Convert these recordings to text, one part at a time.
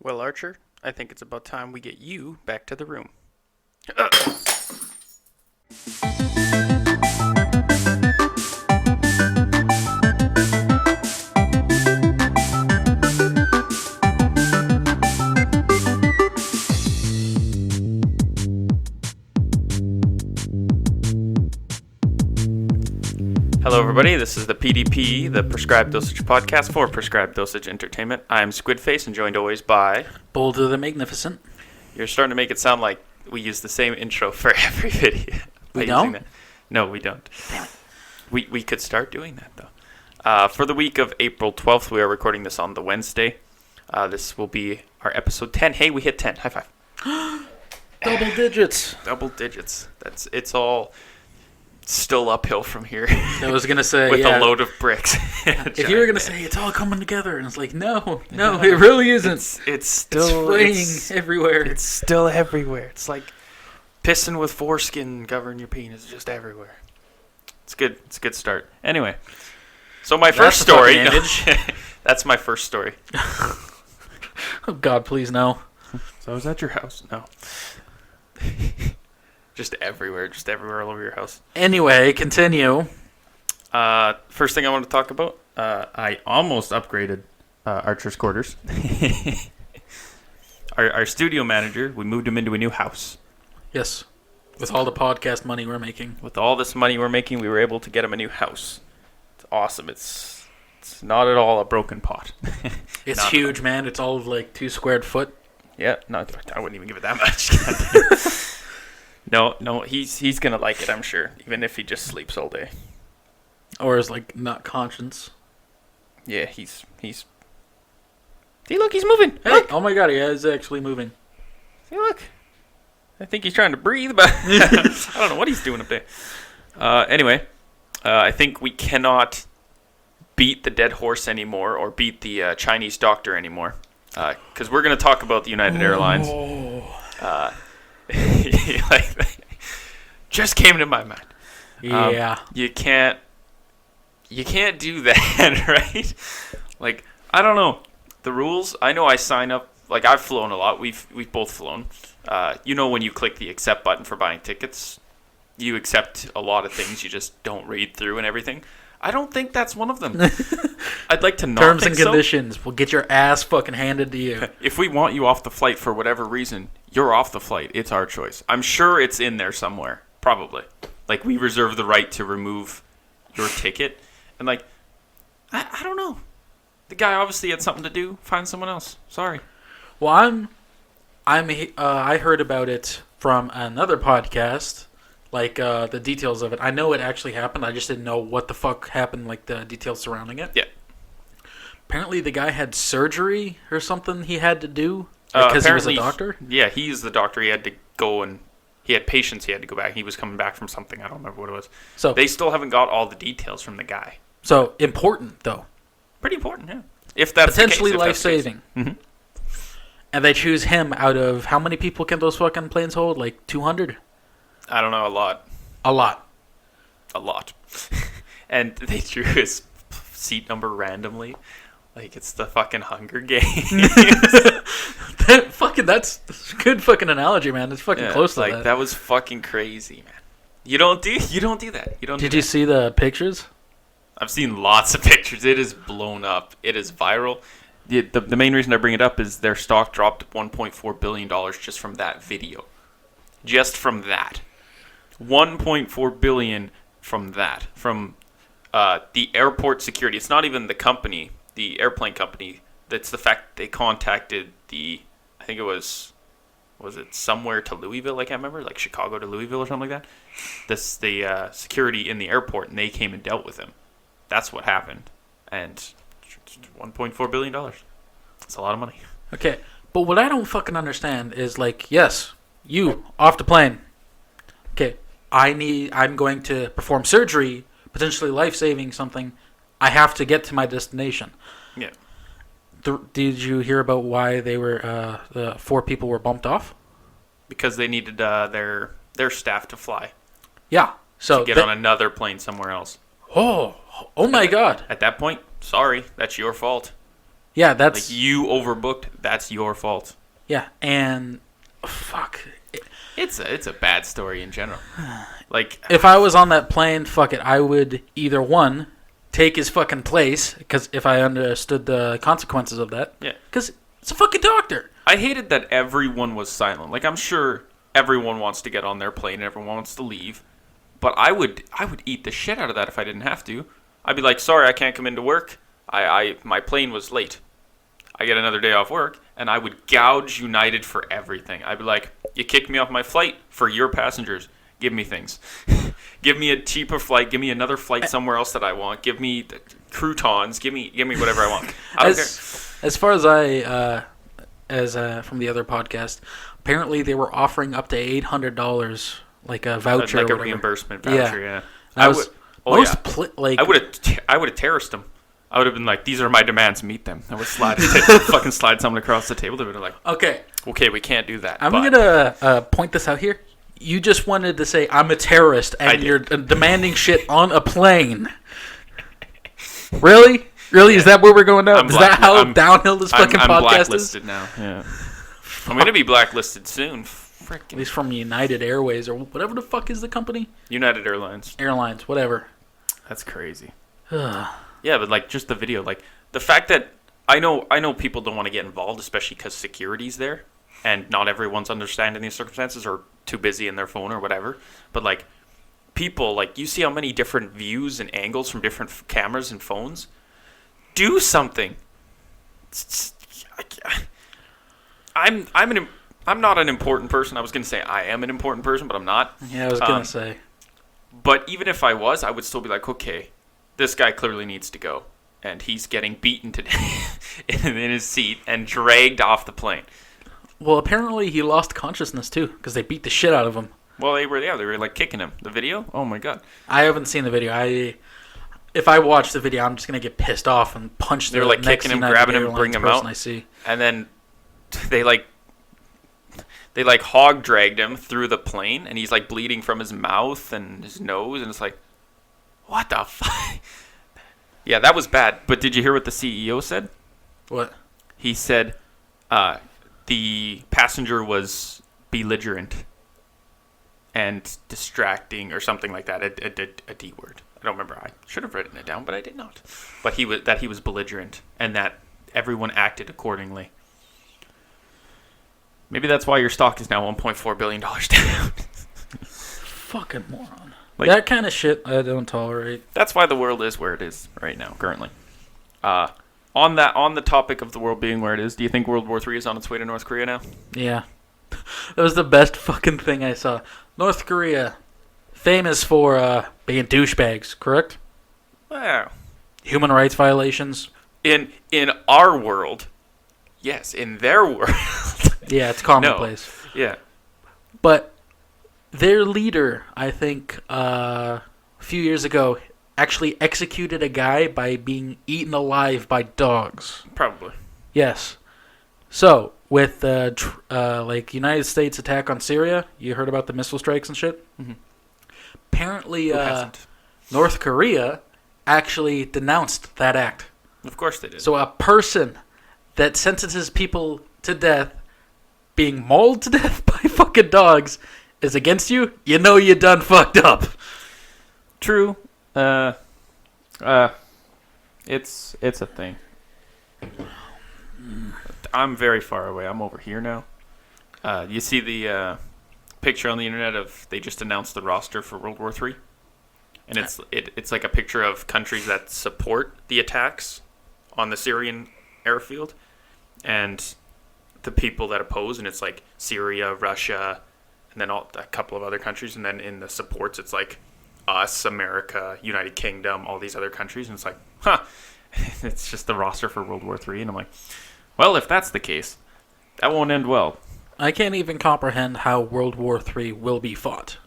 Well, Archer, I think it's about time we get you back to the room. Hello, everybody. This is the PDP, the Prescribed Dosage podcast for Prescribed Dosage Entertainment. I'm Squidface and joined always by... Boulder the Magnificent. You're starting to make it sound like we use the same intro for every video. We don't? No, we don't. Damn it. We could start doing that, though. For the week of April 12th, we are recording this on the Wednesday. This will be our episode 10. Hey, we hit 10. High five. Double digits. Double digits. It's all still uphill from here. I was going to say, with a load of bricks. If you were going to say it's all coming together, and it's like, no, it really isn't. It's still spraying everywhere. It's still everywhere. It's like pissing with foreskin covering your penis, just everywhere. It's good. It's a good start. Anyway, so my first story. That's my first story. Oh God, please no. So I was at your house. No. Just everywhere all over your house. Anyway, continue. First thing I want to talk about, I almost upgraded Archer's quarters. Our studio manager, we moved him into a new house. Yes, with all the podcast money we're making. With all this money we're making, we were able to get him a new house. It's awesome. It's not at all a broken pot. It's huge, man. It's all of like 2 square foot. Yeah, no, I wouldn't even give it that much. No, he's gonna like it, I'm sure, even if he just sleeps all day. Or is like not conscious. Yeah, he's. See, look, he's moving. Hey, look. oh my God, he is actually moving. See, look. I think he's trying to breathe, but I don't know what he's doing up there. Anyway, I think we cannot beat the dead horse anymore, or beat the Chinese doctor anymore, because we're gonna talk about the United Airlines. Just came to my mind. Yeah. You can't do that, right? Like, I don't know. The rules, I know I sign up, like I've flown a lot. We've both flown. When you click the accept button for buying tickets, you accept a lot of things you just don't read through and everything. I don't think that's one of them. I'd like to not Terms think and conditions will get your ass fucking handed to you. If we want you off the flight for whatever reason, you're off the flight. It's our choice. I'm sure it's in there somewhere. Probably. Like, we reserve the right to remove your ticket. And, like, I don't know. The guy obviously had something to do. Find someone else. Sorry. Well, I heard about it from another podcast. Like, the details of it. I know it actually happened. I just didn't know what the fuck happened, like, the details surrounding it. Yeah. Apparently, the guy had surgery or something he had to do because he was a doctor? Yeah, he's the doctor. He had to go and... He had patients he had to go back. He was coming back from something. I don't remember what it was. So they still haven't got all the details from the guy. So, important, though. Pretty important, yeah. If that's potentially the case, life-saving. Mm-hmm. And they choose him out of... How many people can those fucking planes hold? Like, 200? I don't know, a lot. A lot. And they drew his seat number randomly. Like, it's the fucking Hunger Games. That's a good fucking analogy, man. It's fucking close to that. That was fucking crazy, man. You don't do that. Did you see the pictures? I've seen lots of pictures. It is blown up. It is viral. The main reason I bring it up is their stock dropped $1.4 billion just from that video. Just from that. $1.4 billion from that. From the airport security. It's not even the company, the airplane company. That's the fact they contacted I think it was it somewhere to Louisville? I can't remember. Like Chicago to Louisville or something like that. The security in the airport, and they came and dealt with him. That's what happened. And $1.4 billion. That's a lot of money. Okay. But what I don't fucking understand is, like, yes, you, off the plane. Okay. I'm going to perform surgery, potentially life-saving something. I have to get to my destination. Yeah. Did you hear about why they were the 4 people were bumped off? Because they needed their staff to fly. Yeah. So to get on another plane somewhere else. Oh my God. At that point, sorry, that's your fault. Yeah, that's... Like, you overbooked. That's your fault. Yeah, and... Fuck. It's a bad story in general. Like, if I was on that plane, fuck it, I would either, one, take his fucking place, because if I understood the consequences of that. Yeah. Because it's a fucking doctor. I hated that everyone was silent. Like, I'm sure everyone wants to get on their plane and everyone wants to leave. But I would eat the shit out of that if I didn't have to. I'd be like, sorry, I can't come into work. My plane was late. I get another day off work, and I would gouge United for everything. I'd be like, you kicked me off my flight for your passengers. Give me things. Give me a cheaper flight. Give me another flight somewhere else that I want. Give me the croutons. Give me whatever I want. I don't care. As far as from the other podcast, apparently they were offering up to $800, like a voucher, like or a reimbursement voucher. Yeah. I would have terroriced them. I would have been like, these are my demands, meet them. I would fucking slide someone across the table. They would have like, okay, we can't do that. I'm going to point this out here. You just wanted to say, I'm a terrorist, and you're demanding shit on a plane. Really? Really? Yeah. Is that where we're going now? Is that how downhill this fucking podcast is? I'm blacklisted now. Yeah. I'm going to be blacklisted soon. Frickin'. At least from United Airways, or whatever the fuck is the company? United Airlines. Whatever. That's crazy. Yeah, but like just the video, like the fact that I know people don't want to get involved, especially because security's there, and not everyone's understanding these circumstances or too busy in their phone or whatever. But like people, like you see how many different views and angles from different cameras and phones. Do something. I'm not an important person. I was gonna say I am an important person, but I'm not. Yeah, I was gonna say. But even if I was, I would still be like, okay. This guy clearly needs to go, and he's getting beaten to death in his seat and dragged off the plane. Well, apparently he lost consciousness too, because they beat the shit out of him. Well, they were like kicking him. The video? Oh my god! I haven't seen the video. If I watch the video, I'm just gonna get pissed off and punch. They were like kicking him, grabbing him, bringing him out. I see. And then they hog dragged him through the plane, and he's like bleeding from his mouth and his nose, and it's like. What the fuck? Yeah, that was bad. But did you hear what the CEO said? What? He said the passenger was belligerent and distracting or something like that. A D word. I don't remember. I should have written it down, but I did not. But he was belligerent and that everyone acted accordingly. Maybe that's why your stock is now $1.4 billion down. Fucking moron. Like, that kind of shit I don't tolerate. That's why the world is where it is right now, currently. On the topic of the world being where it is, do you think World War III is on its way to North Korea now? Yeah. That was the best fucking thing I saw. North Korea, famous for being douchebags, correct? Wow. Human rights violations. In our world, yes. In their world. Yeah, it's commonplace. No. Yeah. But their leader, I think, a few years ago, actually executed a guy by being eaten alive by dogs. Probably. Yes. So, with United States attack on Syria, you heard about the missile strikes and shit? Mm-hmm. Apparently, North Korea actually denounced that act. Of course they did. So a person that sentences people to death being mauled to death by fucking dogs is against you, you know you done fucked up. True. It's a thing. I'm very far away. I'm over here now. You see the picture on the internet of they just announced the roster for World War III, and it's like a picture of countries that support the attacks on the Syrian airfield, and the people that oppose, and it's like Syria, Russia, and then a couple of other countries, and then in the supports it's like us, America, United Kingdom, all these other countries, and it's like, it's just the roster for World War III, and I'm like, well, if that's the case, that won't end well. I can't even comprehend how World War III will be fought.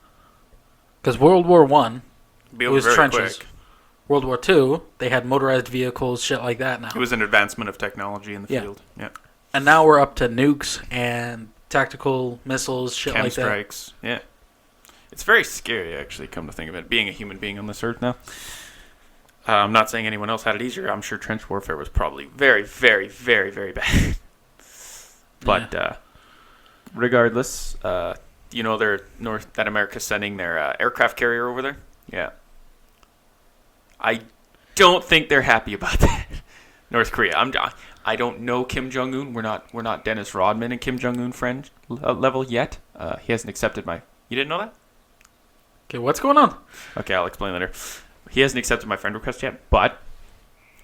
Because World War I, it was trenches. Quick. World War II, they had motorized vehicles, shit like that now. It was an advancement of technology in the field. Yeah. And now we're up to nukes and tactical missiles, shit like that. Chem strikes, yeah. It's very scary, actually, come to think of it, being a human being on this earth now. I'm not saying anyone else had it easier. I'm sure trench warfare was probably very, very, very, very bad. But regardless, that America's sending their aircraft carrier over there. Yeah. I don't think they're happy about that. North Korea. I don't know Kim Jong Un. We're not Dennis Rodman and Kim Jong Un friend level yet. He hasn't accepted my. You didn't know that? Okay, what's going on? Okay, I'll explain later. He hasn't accepted my friend request yet, but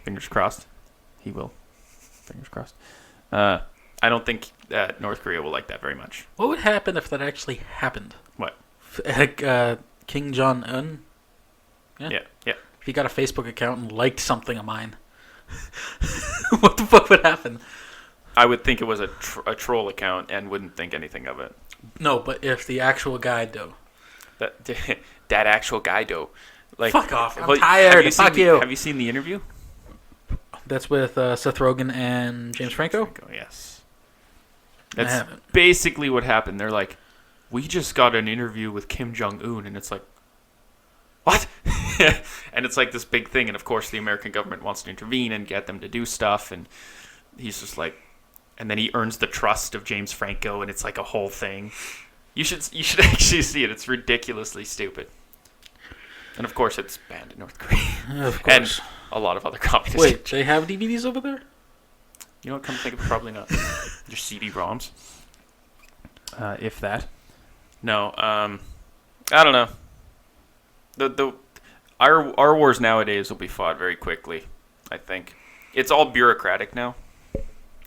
fingers crossed, he will. Fingers crossed. I don't think that North Korea will like that very much. What would happen if that actually happened? What? King Jong Un. Yeah. If he got a Facebook account and liked something of mine, what the fuck would happen? I would think it was a troll account and wouldn't think anything of it. No, but if the actual guy though. That actual guy though. Like, fuck off! I'm tired. Fuck you. Have you seen the interview? That's with Seth Rogen and James Franco? Yes. That's basically what happened. They're like, we just got an interview with Kim Jong Un, and it's like, what? And it's like this big thing, and of course the American government wants to intervene and get them to do stuff, and he's just like, and then he earns the trust of James Franco, and it's like a whole thing. You should actually see it. It's ridiculously stupid. And of course, it's banned in North Korea. Of course. And a lot of other communist. Wait, they have DVDs over there? You know what? Come to think of it, probably not. Just CD-ROMs. If that. No. I don't know. Our wars nowadays will be fought very quickly, I think. It's all bureaucratic now.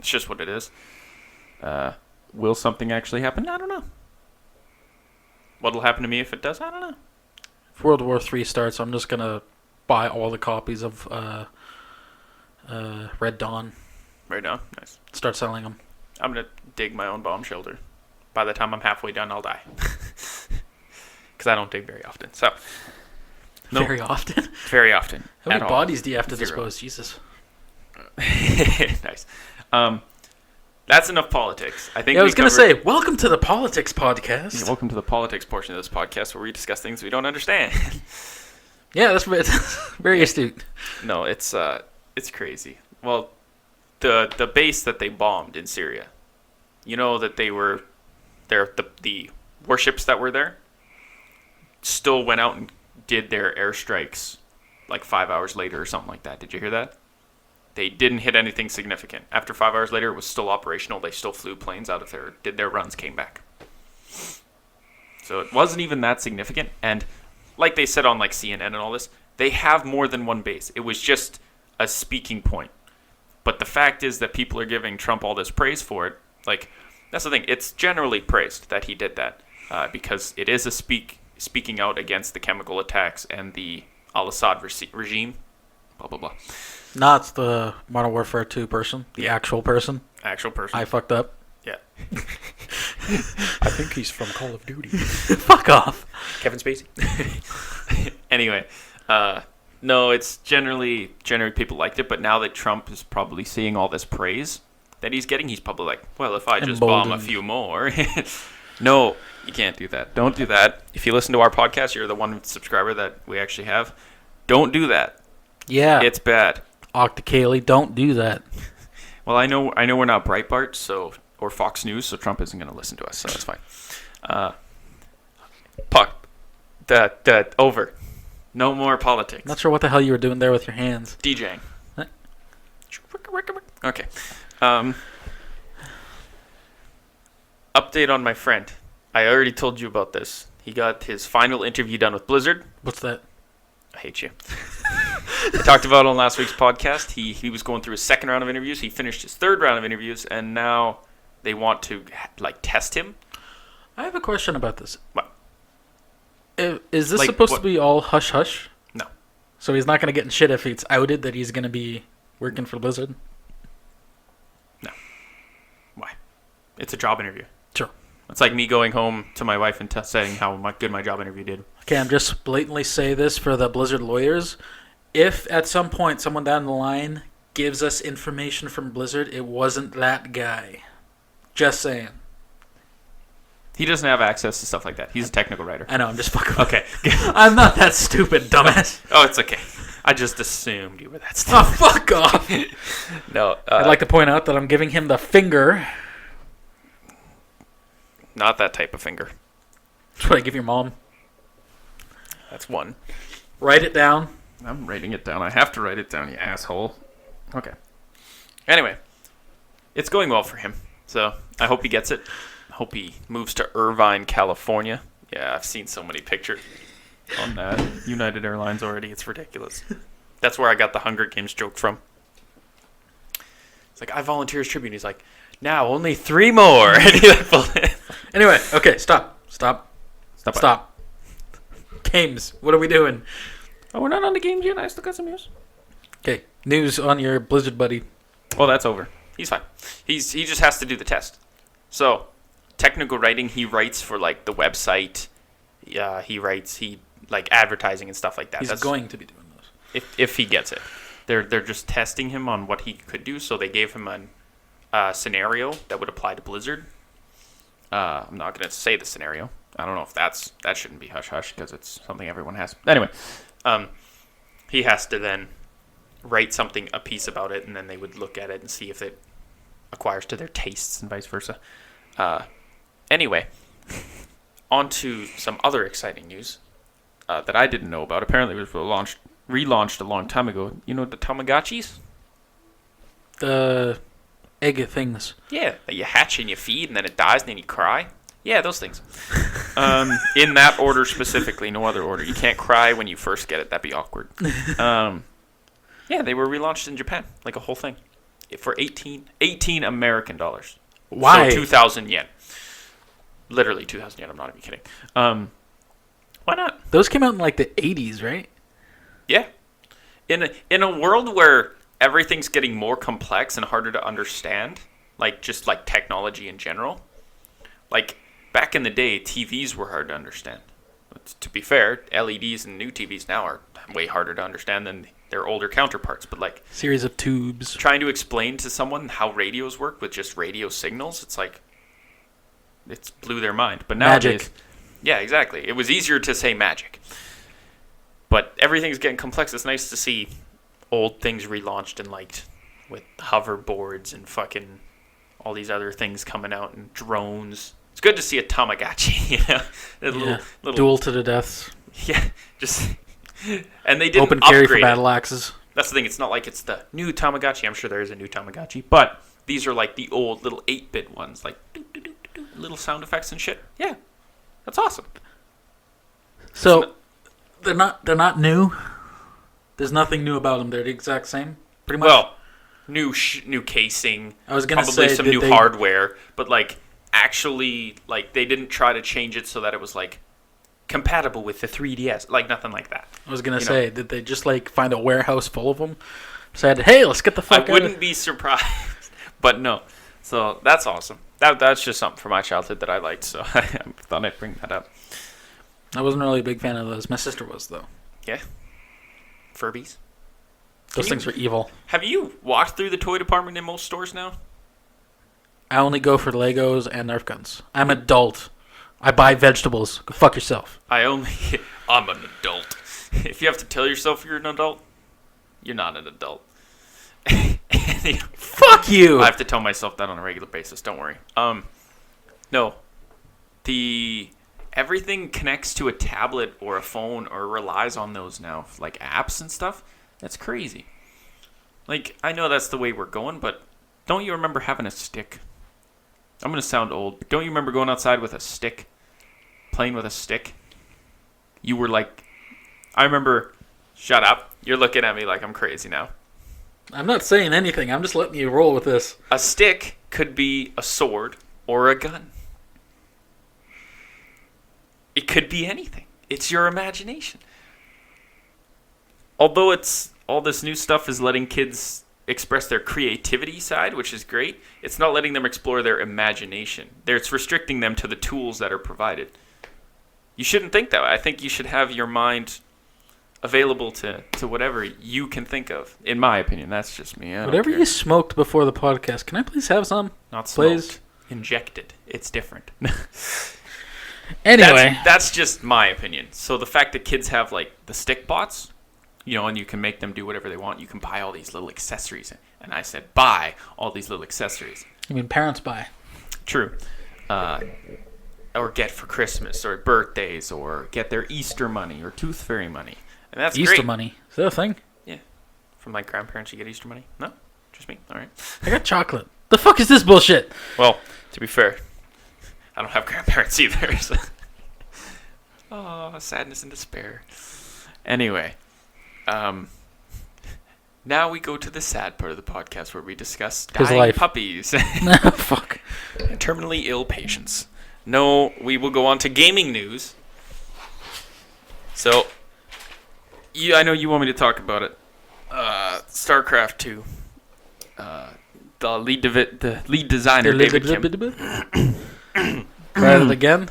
It's just what it is. Will something actually happen? I don't know. What'll happen to me if it does? I don't know. If World War III starts, I'm just going to buy all the copies of Red Dawn. Red Dawn? Nice. Start selling them. I'm going to dig my own bomb shelter. By the time I'm halfway done, I'll die. Because I don't dig very often. So, no. Very often? Very often. How many bodies do you have to dispose? Jesus. Nice. That's enough politics. I think. Yeah, I was going to say, welcome to the politics podcast. Yeah, welcome to the politics portion of this podcast where we discuss things we don't understand. Yeah, that's very astute. No, it's crazy. Well, the base that they bombed in Syria, you know that they were there. The warships that were there still went out and did their airstrikes like 5 hours later or something like that. Did you hear that? They didn't hit anything significant. After 5 hours later, it was still operational. They still flew planes out of there, did their runs, came back. So it wasn't even that significant. And like they said on like CNN and all this, they have more than one base. It was just a speaking point. But the fact is that people are giving Trump all this praise for it. Like, that's the thing. It's generally praised that he did that because it is a speaking out against the chemical attacks and the al-Assad regime. Blah, blah, blah. Not the Modern Warfare 2 person. The actual person. Actual person. I fucked up. Yeah. I think he's from Call of Duty. Fuck off. Kevin Spacey. Anyway, no, it's generally people liked it, but now that Trump is probably seeing all this praise that he's getting, he's probably like, well, if I just bomb a few more. No, you can't do that. Don't do that. If you listen to our podcast, you're the one subscriber that we actually have. Don't do that. Yeah. It's bad. Octa-Kaylee, don't do that. Well, I know we're not Breitbart, or Fox News, so Trump isn't going to listen to us, so that's fine. Over. No more politics. Not sure what the hell you were doing there with your hands. DJing. Huh? Okay. Update on my friend. I already told you about this. He got his final interview done with Blizzard. What's that? I hate you. I talked about it on last week's podcast. He was going through his second round of interviews. He finished his third round of interviews, and now they want to test him. I have a question about this. What? Is this supposed to be all hush hush? No. So he's not going to get in shit if it's outed that he's going to be working for Blizzard? No. Why? It's a job interview. Sure. It's like me going home to my wife and saying how good my job interview did. Okay, I'm just blatantly say this for the Blizzard lawyers. If at some point someone down the line gives us information from Blizzard, it wasn't that guy. Just saying. He doesn't have access to stuff like that. He's a technical writer. I know, I'm just fucking... Okay. I'm not that stupid, dumbass. Oh, it's okay. I just assumed you were that Oh, stupid. fuck off. No, I'd like to point out that I'm giving him the finger. not that type of finger. That's what I give your mom. That's one. Write it down. I'm writing it down. I have to write it down, you asshole. Okay. Anyway, it's going well for him. So I hope he gets it. I hope he moves to Irvine, California. Yeah, I've seen so many pictures on United Airlines already. It's ridiculous. That's where I got the Hunger Games joke from. It's like, I volunteer as tribute. He's like, now only 3 more. And he like pulled it. Anyway, okay, stop. Games. What are we doing? Oh, we're not on the games yet. I still got some news. Okay, news on your Blizzard buddy. Well, that's over. He's fine. He just has to do the test. So, technical writing, he writes for like the website. Yeah, he like advertising and stuff like that. He's going to be doing those. If he gets it. They're just testing him on what he could do. So they gave him a scenario that would apply to Blizzard. I'm not going to say the scenario. I don't know if that shouldn't be hush hush because it's something everyone has. Anyway, he has to then write a piece about it, and then they would look at it and see if it acquires to their tastes and vice versa. Anyway, on to some other exciting news that I didn't know about. Apparently, it was relaunched a long time ago. You know the Tamagotchis? The egg things. Yeah, that you hatch and you feed, and then it dies, and then you cry. Yeah, those things. In that order specifically, no other order. You can't cry when you first get it. That'd be awkward. Yeah, they were relaunched in Japan, like a whole thing, for 18 American dollars. Why? So 2,000 yen. Literally 2,000 yen. I'm not even kidding. Why not? Those came out in like the 80s, right? Yeah. In a world where everything's getting more complex and harder to understand, like just like technology in general, like back in the day, TVs were hard to understand. But to be fair, LEDs and new TVs now are way harder to understand than their older counterparts. But like series of tubes. Trying to explain to someone how radios work with just radio signals, it's like it's blew their mind. But nowadays, magic. Yeah, exactly. It was easier to say magic. But everything's getting complex. It's nice to see old things relaunched and liked with hoverboards and fucking all these other things coming out and drones. It's good to see a Tamagotchi, you know? Little duel to the deaths. Yeah, just and they didn't open carry for upgrade battle it. axes. That's the thing. It's not like it's the new Tamagotchi. I'm sure there is a new Tamagotchi, but these are like the old little 8-bit ones, like little sound effects and shit. Yeah, that's awesome. So they're not new. There's nothing new about them. They're the exact same, pretty much. Well, new casing. I was gonna probably say some new hardware, but like actually, like they didn't try to change it so that it was like compatible with the 3DS, like nothing like that. I was gonna say, did they just like find a warehouse full of them? Said, hey, let's get the fuck out. I wouldn't be surprised, but no. So that's awesome. That's just something from my childhood that I liked, so I thought I'd bring that up. I wasn't really a big fan of those. My sister was, though. Yeah. Furbies. Those things are evil. Have you walked through the toy department in most stores now? I only go for Legos and Nerf guns. I'm an adult. I buy vegetables. Go fuck yourself. I'm an adult. If you have to tell yourself you're an adult, you're not an adult. Fuck you! I have to tell myself that on a regular basis. Don't worry. No. Everything connects to a tablet or a phone or relies on those now, like apps and stuff. That's crazy. Like, I know that's the way we're going, but don't you remember having a stick? I'm going to sound old, but don't you remember going outside with a stick? Playing with a stick? You were like... I remember... Shut up. You're looking at me like I'm crazy now. I'm not saying anything. I'm just letting you roll with this. A stick could be a sword or a gun. It could be anything. It's your imagination. Although all this new stuff is letting kids express their creativity side, which is great, it's not letting them explore their imagination. It's restricting them to the tools that are provided. You shouldn't think that way. I think you should have your mind available to whatever you can think of. In my opinion, that's just me. Whatever you smoked before the podcast, can I please have some? Not smoked. Please? Injected. It's different. Anyway. That's just my opinion. So the fact that kids have like the stick bots, and you can make them do whatever they want. You can buy all these little accessories. And I said, buy all these little accessories. You mean parents buy? True. Or get for Christmas or birthdays or get their Easter money or Tooth Fairy money. And that's Easter great. money. Is that a thing? Yeah. From my grandparents, you get Easter money? No? Just me? All right. I got chocolate. The fuck is this bullshit? Well, to be fair, I don't have grandparents either. So. Oh, sadness and despair. Anyway, now we go to the sad part of the podcast where we discuss dying puppies. Fuck. And terminally ill patients. No, we will go on to gaming news. So, I know you want me to talk about it. StarCraft 2. The lead designer, David Kim. Try it again.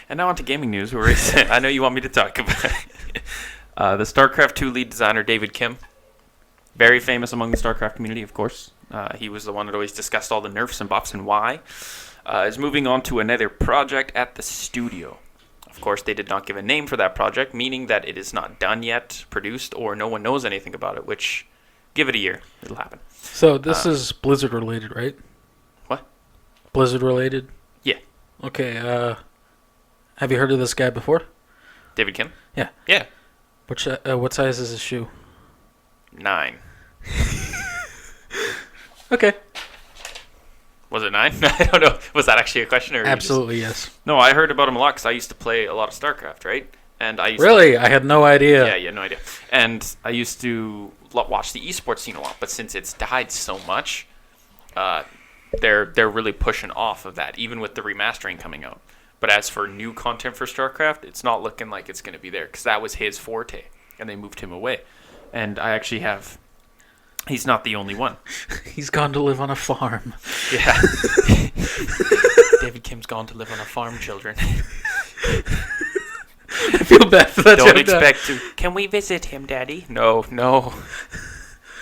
And now on to gaming news, where I know you want me to talk about it. The StarCraft 2 lead designer, David Kim. Very famous among the StarCraft community, of course. He was the one that always discussed all the nerfs and buffs and why. Is moving on to another project at the studio. Of course, they did not give a name for that project, meaning that it is not done yet, produced, or no one knows anything about it, which, give it a year, it'll happen. So this is Blizzard related, right? What? Blizzard related? Yeah. Okay, have you heard of this guy before? David Kim? Yeah. Yeah. What size is his shoe? 9. Okay. Was it 9? I don't know. Was that actually a question? Or absolutely, yes. No, I heard about him a lot because I used to play a lot of StarCraft, right? And I used Really? I had no idea. Yeah, no idea. And I used to watch the esports scene a lot, but since it's died so much, they're really pushing off of that, even with the remastering coming out. But as for new content for StarCraft, it's not looking like it's going to be there because that was his forte, and they moved him away. And I actually have... He's not the only one. He's gone to live on a farm. Yeah. David Kim's gone to live on a farm, children. I feel bad for that. Don't expect to. Can we visit him, Daddy? No.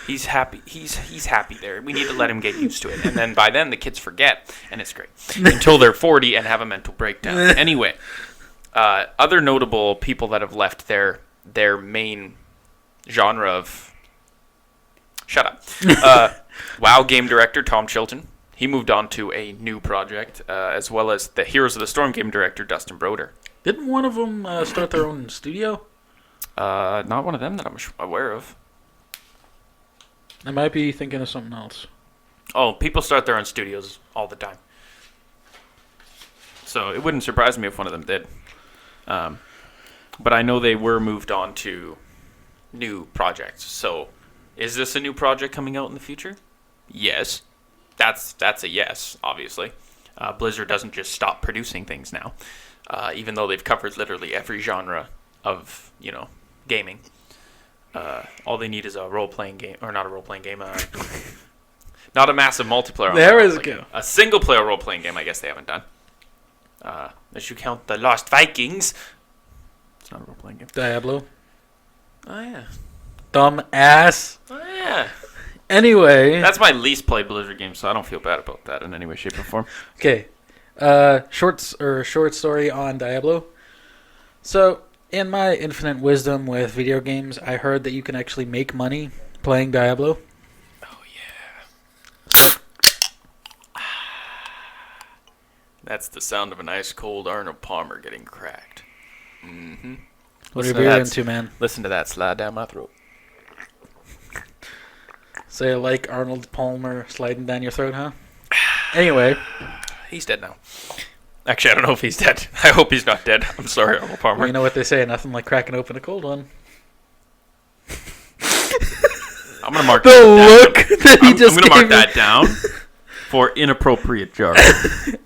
He's happy. He's happy there. We need to let him get used to it. And then by then the kids forget, and it's great. Until they're 40 and have a mental breakdown. Anyway, other notable people that have left their main genre of... Shut up. WoW game director Tom Chilton. He moved on to a new project, as well as the Heroes of the Storm game director Dustin Broder. Didn't one of them start their own studio? Not one of them that I'm aware of. I might be thinking of something else. Oh, people start their own studios all the time. So it wouldn't surprise me if one of them did. But I know they were moved on to new projects. So is this a new project coming out in the future? Yes. That's a yes, obviously. Blizzard doesn't just stop producing things now. Even though they've covered literally every genre of, gaming. All they need is a role-playing game, or not a role-playing game, not a massive multiplayer. There is go. A single-player role-playing game, I guess they haven't done. Unless you count the Lost Vikings. It's not a role-playing game. Diablo. Oh, yeah. Dumb ass. Oh, yeah. Anyway. That's my least played Blizzard game, so I don't feel bad about that in any way, shape, or form. Okay. Short story on Diablo. So, in my infinite wisdom with video games, I heard that you can actually make money playing Diablo. Oh, yeah. That's the sound of an ice-cold Arnold Palmer getting cracked. Mm-hmm. What are you into, man? Listen to that slide down my throat. So you like Arnold Palmer sliding down your throat, huh? Anyway. He's dead now. Actually, I don't know if he's dead. I hope he's not dead. I'm sorry, Arnold Palmer. Well, you know what they say, nothing like cracking open a cold one. I'm going to mark that down for inappropriate jargon.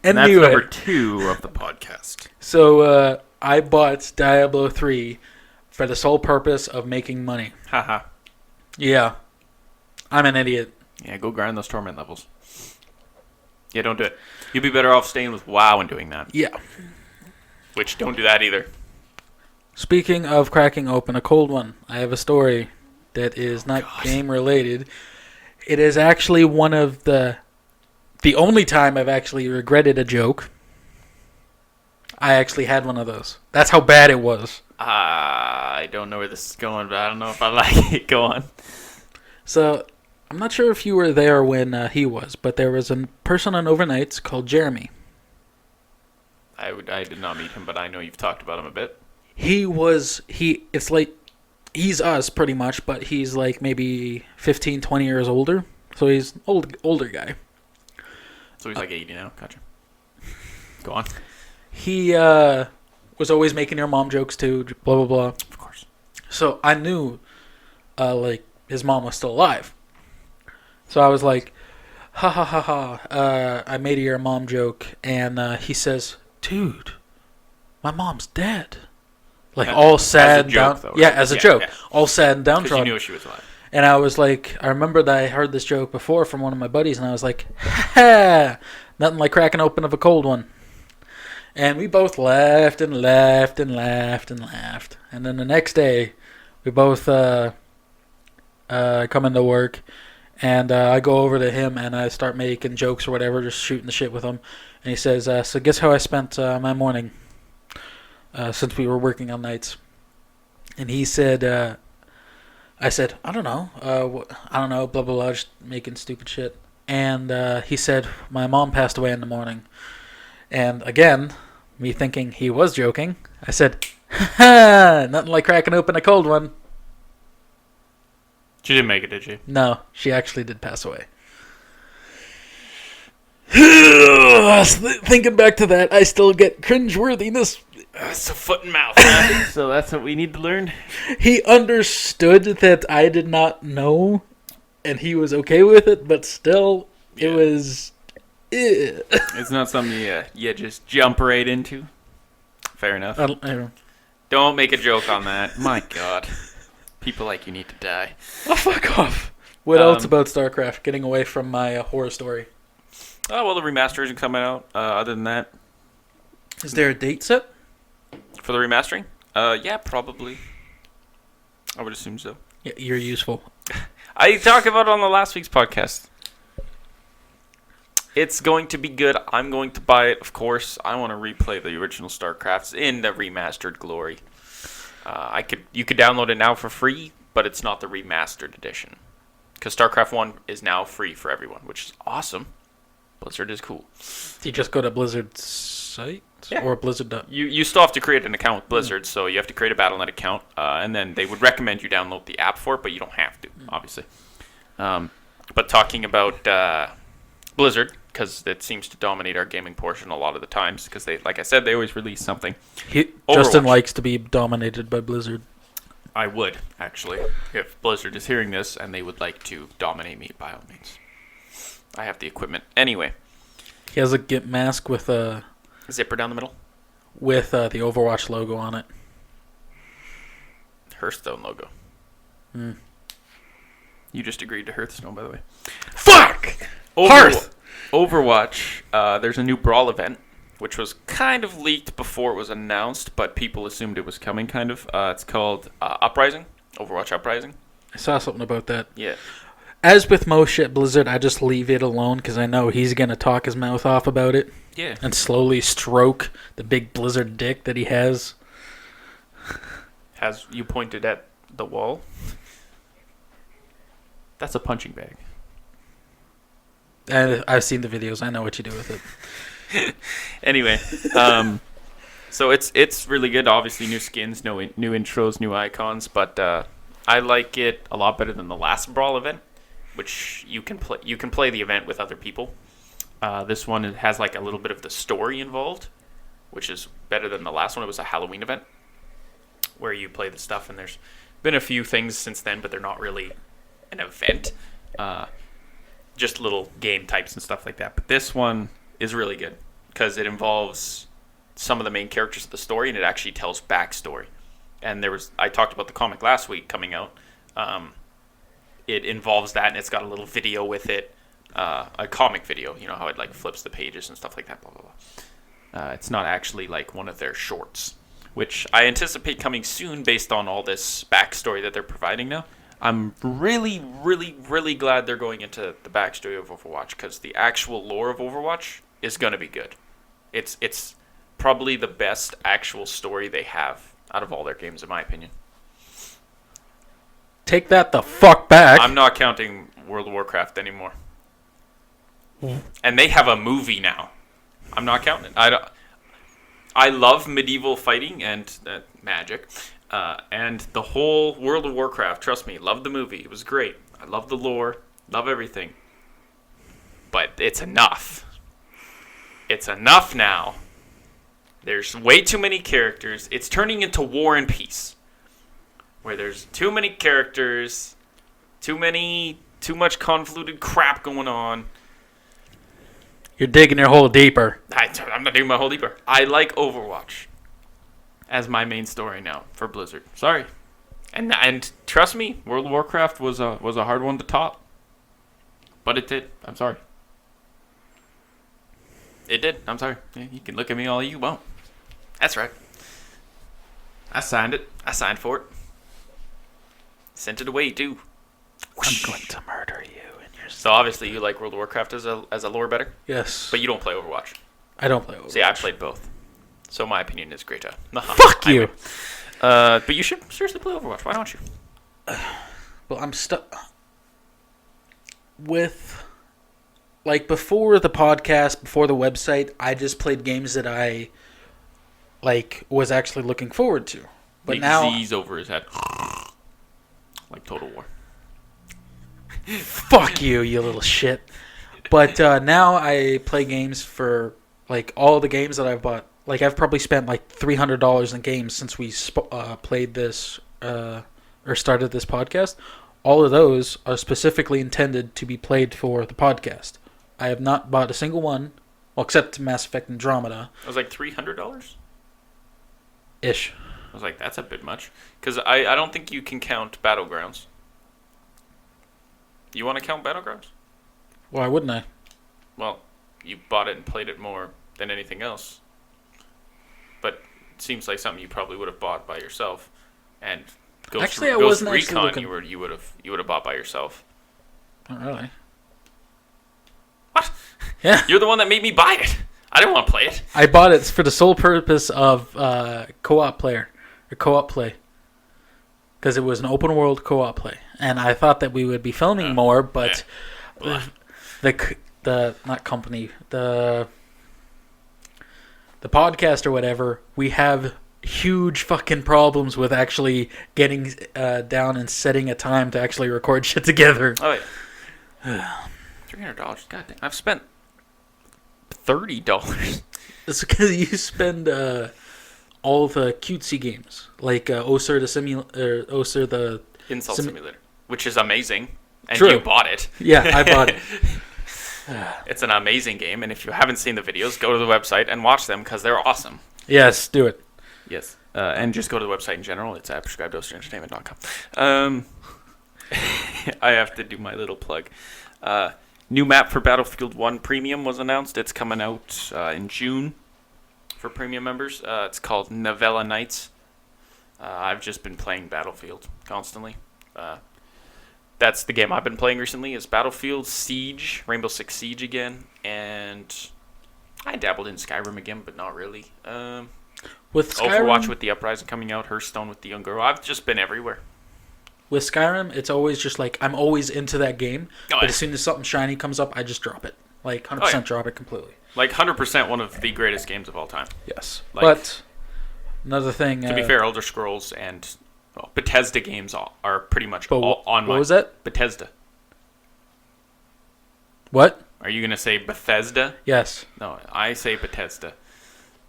And that's number 2 of the podcast. So, I bought Diablo 3 for the sole purpose of making money. Haha. Yeah. I'm an idiot. Yeah, go grind those torment levels. Yeah, don't do it. You'd be better off staying with WoW and doing that. Yeah. Which, don't do that either. Speaking of cracking open a cold one, I have a story that is not game related. It is actually one of the only time I've actually regretted a joke. I actually had one of those. That's how bad it was. I don't know where this is going, but I don't know if I like it. Go on. So, I'm not sure if you were there when he was, but there was a person on overnights called Jeremy. I did not meet him, but I know you've talked about him a bit. It's like, he's us pretty much, but he's like maybe 15, 20 years older. So he's older guy. So he's like 80 now. Gotcha. Go on. He was always making your mom jokes too, blah, blah, blah. Of course. So I knew, like, his mom was still alive. So I was like, ha ha ha ha. I made a your mom joke, and he says, dude, my mom's dead. Like, all sad as a joke, down. though, right? Yeah, as a joke. Yeah. All sad and Because you downtrodden. knew she was alive. And I was like, I remember that I heard this joke before from one of my buddies, and I was like, ha, nothing like cracking open of a cold one. And we both laughed and laughed and laughed and laughed. And then the next day, we both come into work, and I go over to him, and I start making jokes or whatever, just shooting the shit with him. And he says, so guess how I spent my morning since we were working on nights? And he said, I said, I don't know, blah, blah, blah, just making stupid shit. And he said, my mom passed away in the morning. And again, me thinking he was joking, I said, ha, nothing like cracking open a cold one. She didn't make it, did she? No, she actually did pass away. Thinking back to that, I still get cringeworthiness. It's a foot and mouth. Huh? So that's what we need to learn. He understood that I did not know, and he was okay with it, but still, it was... It's not something you just jump right into. Fair enough. I don't. Don't make a joke on that. My God. People like you need to die. Oh, fuck off. What else about StarCraft? Getting away from my horror story. Oh, well, the remaster isn't coming out. Other than that. Is there a date set? For the remastering? Yeah, probably. I would assume so. Yeah, you're useful. I talked about it on the last week's podcast. It's going to be good. I'm going to buy it, of course. I want to replay the original StarCrafts in the remastered glory. You could download it now for free, but it's not the remastered edition. Because StarCraft 1 is now free for everyone, which is awesome. Blizzard is cool. Do you just go to Blizzard's site? Yeah. Or Blizzard? You still have to create an account with Blizzard, so you have to create a Battle.net account, and then they would recommend you download the app for it, but you don't have to, obviously. But talking about Blizzard, because it seems to dominate our gaming portion a lot of the times, because they, like I said, they always release something. Justin likes to be dominated by Blizzard. I would, actually, if Blizzard is hearing this and they would like to dominate me, by all means. I have the equipment. Anyway. He has a Gimp mask with Zipper down the middle? With the Overwatch logo on it. Hearthstone logo. Mm. You just agreed to Hearthstone, by the way. Fuck! Hearth! Overwatch, there's a new Brawl event, which was kind of leaked before it was announced, but people assumed it was coming, kind of. It's called Uprising, Overwatch Uprising. I saw something about that. Yeah. As with most shit Blizzard, I just leave it alone because I know he's going to talk his mouth off about it. Yeah. And slowly stroke the big Blizzard dick that he has. Has you pointed at the wall? That's a punching bag. And I've seen the videos. I know what you do with it. Anyway, so it's really good. Obviously, new skins, new intros, new icons, but I like it a lot better than the last Brawl event, which you can play. You can play the event with other people. This one has like a little bit of the story involved, which is better than the last one. It was a Halloween event where you play the stuff, and there's been a few things since then, but they're not really an event. Just little game types and stuff like that. But this one is really good because it involves some of the main characters of the story, and it actually tells backstory. And I talked about the comic last week coming out. It involves that, and it's got a little video with it, a comic video. You know how it like flips the pages and stuff like that. Blah blah blah. It's not actually like one of their shorts, which I anticipate coming soon based on all this backstory that they're providing now. I'm really, really, really glad they're going into the backstory of Overwatch because the actual lore of Overwatch is going to be good. It's probably the best actual story they have out of all their games, in my opinion. Take that the fuck back. I'm not counting World of Warcraft anymore. And they have a movie now. I'm not counting it. I love medieval fighting and magic. And the whole World of Warcraft, trust me, love the movie. It was great. I love the lore. Love everything. But it's enough. It's enough now. There's way too many characters. It's turning into War and Peace. Where there's too many characters, too much convoluted crap going on. You're digging your hole deeper. I'm not digging my hole deeper. I like Overwatch as my main story now for Blizzard. Sorry. And trust me, World of Warcraft was a hard one to top. But it did. I'm sorry. It did. I'm sorry. Yeah, you can look at me all you want. That's right. I signed it. I signed for it. Sent it away too. I'm going to murder you and your. So obviously you like World of Warcraft as a lore better? Yes. But you don't play Overwatch. I don't play Overwatch. See, I played both. So my opinion is greater. Fuck you. But you should seriously play Overwatch. Why don't you? Well, I'm stuck with, like, before the podcast, before the website, I just played games that I, like, was actually looking forward to. But Big now Z's over his head. Like Total War. fuck you, you little shit. But now I play games for, like, all the games that I've bought. Like, I've probably spent, like, $300 in games since we played this, or started this podcast. All of those are specifically intended to be played for the podcast. I have not bought a single one, well, except Mass Effect Andromeda. It was like $300? Ish. I was like, that's a bit much. Because I don't think you can count Battlegrounds. You want to count Battlegrounds? Why wouldn't I? Well, you bought it and played it more than anything else. But it seems like something you probably would have bought by yourself. And Ghost wasn't actually Recon looking. you would have bought by yourself. Not really. What? Yeah. You're the one that made me buy it. I didn't want to play it. I bought it for the sole purpose of co-op play. Because it was an open world co-op play. And I thought that we would be filming more, but the not company, the podcast or whatever, we have huge fucking problems with actually getting down and setting a time to actually record shit together. Oh, yeah. $300. God damn. I've spent $30. It's because you spend all the cutesy games, like Osir the Insult Simulator, which is amazing. And True. you bought it. Yeah, I bought it. It's an amazing game, and if you haven't seen the videos, go to the website and watch them because they're awesome. Yes, do it. Yes. And just go to the website in general. It's at prescribedosagentertainment.com. I have to do my little plug. New map for Battlefield 1 Premium was announced. It's coming out in June for premium members. It's called Novella Nights. I've just been playing Battlefield constantly. That's the game I've been playing recently is Battlefield, Siege, Rainbow Six Siege again, and I dabbled in Skyrim again, but not really. With Skyrim, Overwatch with the Uprising coming out, Hearthstone with the Young Girl. I've just been everywhere. With Skyrim, it's always just like, I'm always into that game, Oh, but yeah. as soon as something shiny comes up, I just drop it. Like, 100% drop it completely. Like 100% one of the greatest games of all time. Yes. Like, but, another thing... To be fair, Elder Scrolls and Bethesda games are pretty much all on what was that? Bethesda. What? Are you going to say Bethesda? Yes. No, I say Bethesda.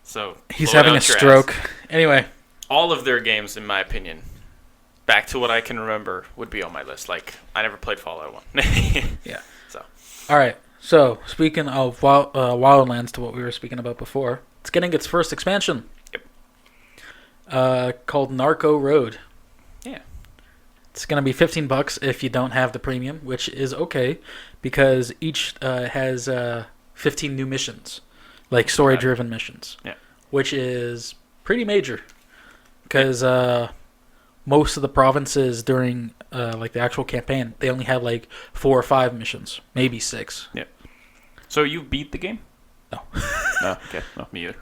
So He's blow it having a out your stroke. ass. Anyway. All of their games, in my opinion, back to what I can remember, would be on my list. Like, I never played Fallout 1. Yeah. So. All right. So, speaking of Wildlands, to what we were speaking about before, it's getting its first expansion. Yep. Called Narco Road. Yeah. It's going to be $15 if you don't have the premium, which is okay because each has 15 new missions, like story-driven missions. Yeah. Which is pretty major because most of the provinces during like the actual campaign, they only have like 4 or 5 missions, maybe 6. Yeah. So you beat the game? No. No. Okay. No, me either.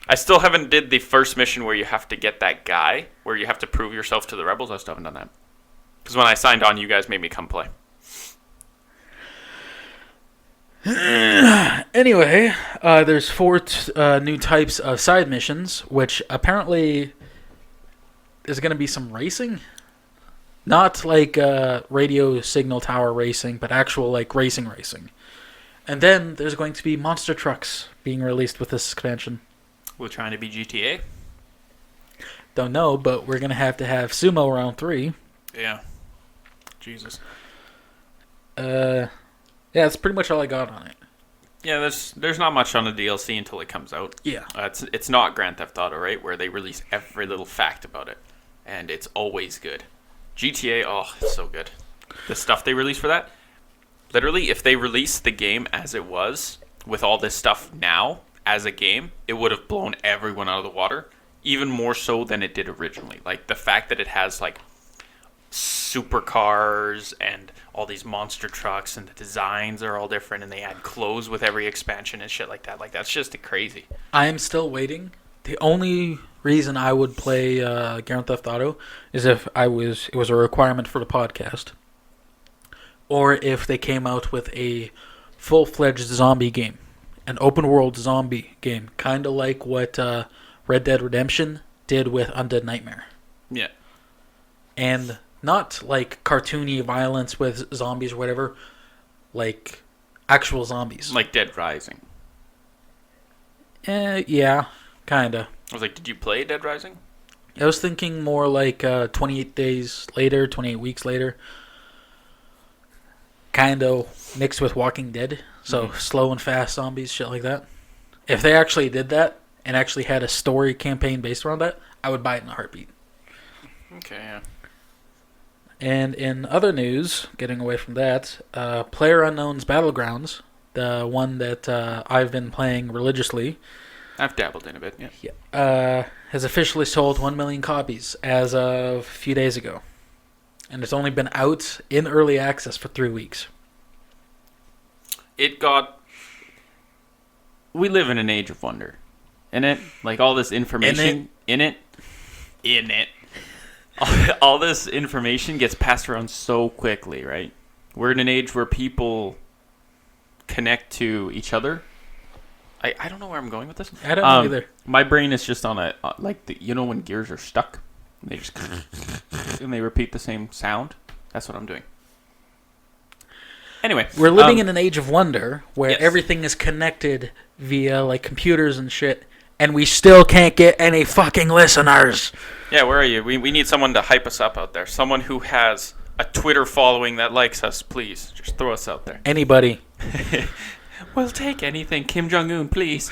I still haven't did the first mission where you have to get that guy, where you have to prove yourself to the rebels. I still haven't done that. Because when I signed on, you guys made me come play. Anyway, there's 4 new types of side missions, which apparently is going to be some racing. Not like radio signal tower racing, but actual like racing. And then there's going to be monster trucks being released with this expansion. We're trying to be GTA. Don't know, but we're going to have Sumo Round 3. Yeah. Jesus. Yeah, that's pretty much all I got on it. Yeah, there's not much on the DLC until it comes out. Yeah. It's not Grand Theft Auto, right? Where they release every little fact about it. And it's always good. GTA, oh, it's so good. The stuff they release for that, literally, if they released the game as it was, with all this stuff now, as a game, it would have blown everyone out of the water. Even more so than it did originally. Like, the fact that it has, like, supercars and all these monster trucks and the designs are all different and they add clothes with every expansion and shit like that. Like, that's just crazy. I am still waiting. The only reason I would play Grand Theft Auto is if it was a requirement for the podcast, or if they came out with a full-fledged zombie game, an open-world zombie game, kind of like what Red Dead Redemption did with Undead Nightmare. Yeah. And not like cartoony violence with zombies or whatever, like actual zombies. Like Dead Rising. Yeah, kinda. I was like, did you play Dead Rising? I was thinking more like 28 days later, 28 weeks later. Kind of mixed with Walking Dead. So slow and fast zombies, shit like that. If they actually did that and actually had a story campaign based around that, I would buy it in a heartbeat. Okay, yeah. And in other news, getting away from that, PlayerUnknown's Battlegrounds, the one that I've been playing religiously, I've dabbled in a bit, yeah. has officially sold 1 million copies as of a few days ago. And it's only been out in early access for 3 weeks. We live in an age of wonder. In it? Like all this information. In it. All this information gets passed around so quickly, right? We're in an age where people connect to each other. I don't know where I'm going with this. I don't know either. My brain is just on when gears are stuck, and they just and they repeat the same sound. That's what I'm doing. Anyway, we're living in an age of wonder where yes. everything is connected via like computers and shit, and we still can't get any fucking listeners. Yeah, where are you? We need someone to hype us up out there. Someone who has a Twitter following that likes us, please. Just throw us out there. Anybody. We'll take anything. Kim Jong-un, please.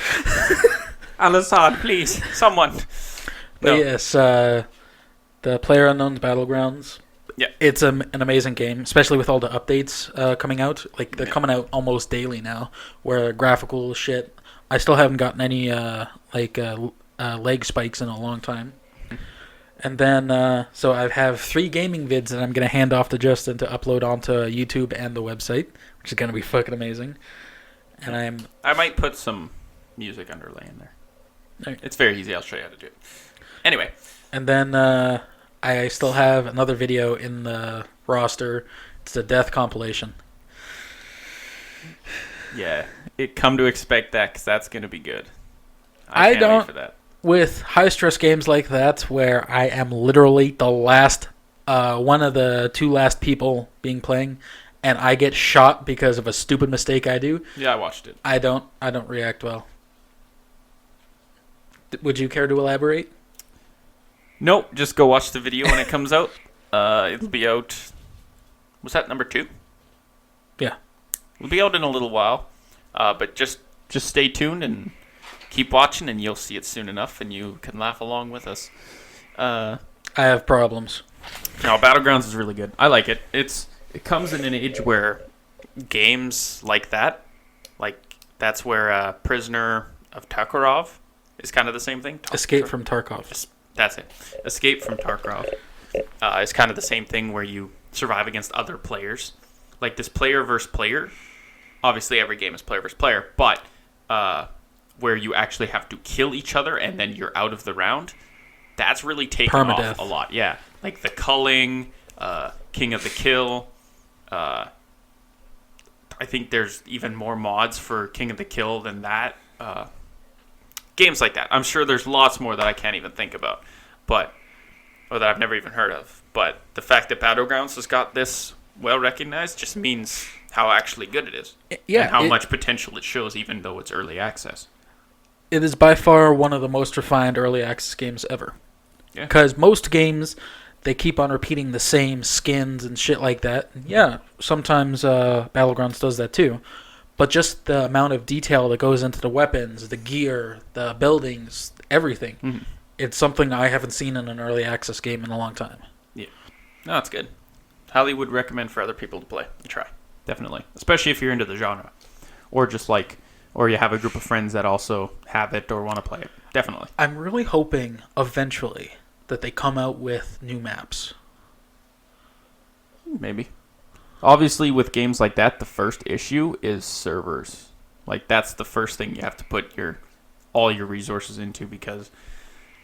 Al-Assad, please. Someone. But yes, the PlayerUnknown's Battlegrounds. Yeah. It's an amazing game, especially with all the updates coming out. Like, they're coming out almost daily now, where graphical shit. I still haven't gotten any leg spikes in a long time. And then, so I have 3 gaming vids that I'm going to hand off to Justin to upload onto YouTube and the website, which is going to be fucking amazing. And I might put some music underlay in there. Okay. It's very easy. I'll show you how to do it. Anyway. And then I still have another video in the roster. It's a death compilation. Yeah. Come to expect that because that's going to be good. I can't wait for that. With high-stress games like that, where I am literally the last, one of the 2 last people being playing, and I get shot because of a stupid mistake I do. Yeah, I watched it. I don't react well. Would you care to elaborate? Nope, just go watch the video when it comes out. It'll be out. Was that number 2? Yeah. It'll be out in a little while. But just stay tuned and keep watching, and you'll see it soon enough, and you can laugh along with us. I have problems. No, Battlegrounds is really good. I like it. It comes in an age where games like that, like that's where Prisoner of Tarkov is kind of the same thing. Escape from Tarkov. That's it. Escape from Tarkov is kind of the same thing where you survive against other players. Like this player versus player. Obviously, every game is player versus player, but where you actually have to kill each other and then you're out of the round, that's really taken Permadeath. off a lot. Yeah, like the culling, King of the Kill. I think there's even more mods for King of the Kill than that. Games like that. I'm sure there's lots more that I can't even think about, or that I've never even heard of. But the fact that Battlegrounds has got this well recognized just means how actually good it is. Yeah, and how much potential it shows, even though it's early access. It is by far one of the most refined early access games ever. Yeah. Because most games, they keep on repeating the same skins and shit like that. Yeah, sometimes Battlegrounds does that too. But just the amount of detail that goes into the weapons, the gear, the buildings, everything. Mm-hmm. It's something I haven't seen in an early access game in a long time. Yeah. No, it's good. Highly would recommend for other people to play and try. Definitely. Especially if you're into the genre. Or just or you have a group of friends that also have it or want to play it. Definitely. I'm really hoping eventually that they come out with new maps. Maybe. Obviously, with games like that, the first issue is servers. Like, that's the first thing you have to put all your resources into, because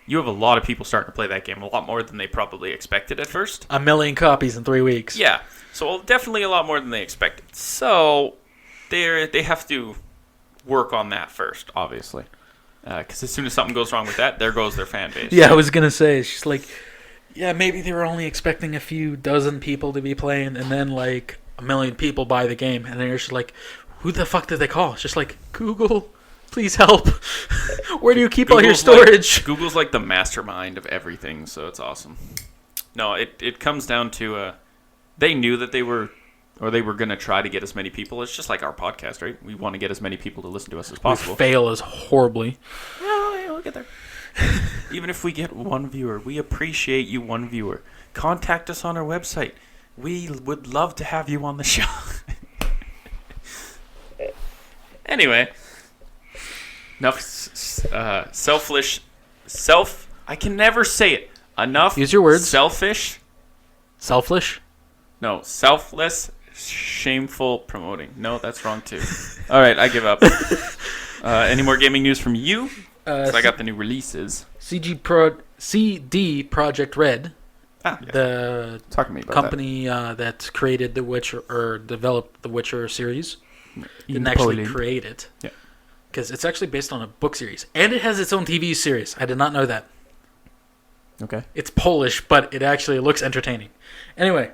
you have a lot of people starting to play that game, a lot more than they probably expected at first. 1 million copies in 3 weeks. Yeah, so definitely a lot more than they expected. So they have to work on that first, obviously. Because as soon as something goes wrong with that, there goes their fan base. Yeah, I was going to say, it's just like, yeah, maybe they were only expecting a few dozen people to be playing, and then like 1 million people buy the game, and they're just like, who the fuck did they call? It's just like, Google, please help. Where do you keep all your storage? Google's like the mastermind of everything, so it's awesome. No, it comes down to they knew that they were going to try to get as many people. It's just like our podcast, right? We want to get as many people to listen to us as possible. We fail as horribly. Yeah, we'll get there. Even if we get one viewer, we appreciate you, one viewer. Contact us on our website. We would love to have you on the show. Anyway, enough I can never say it. Enough. Use your words. Selfish. Selfish? No, selfless, shameful promoting. No, that's wrong too. All right, I give up. Any more gaming news from you? So I got the new releases. CD Projekt Red, yes. the Talk to me about company that created The Witcher, or developed The Witcher series, didn't actually create it. Yeah. Because it's actually based on a book series. And it has its own TV series. I did not know that. Okay. It's Polish, but it actually looks entertaining. Anyway,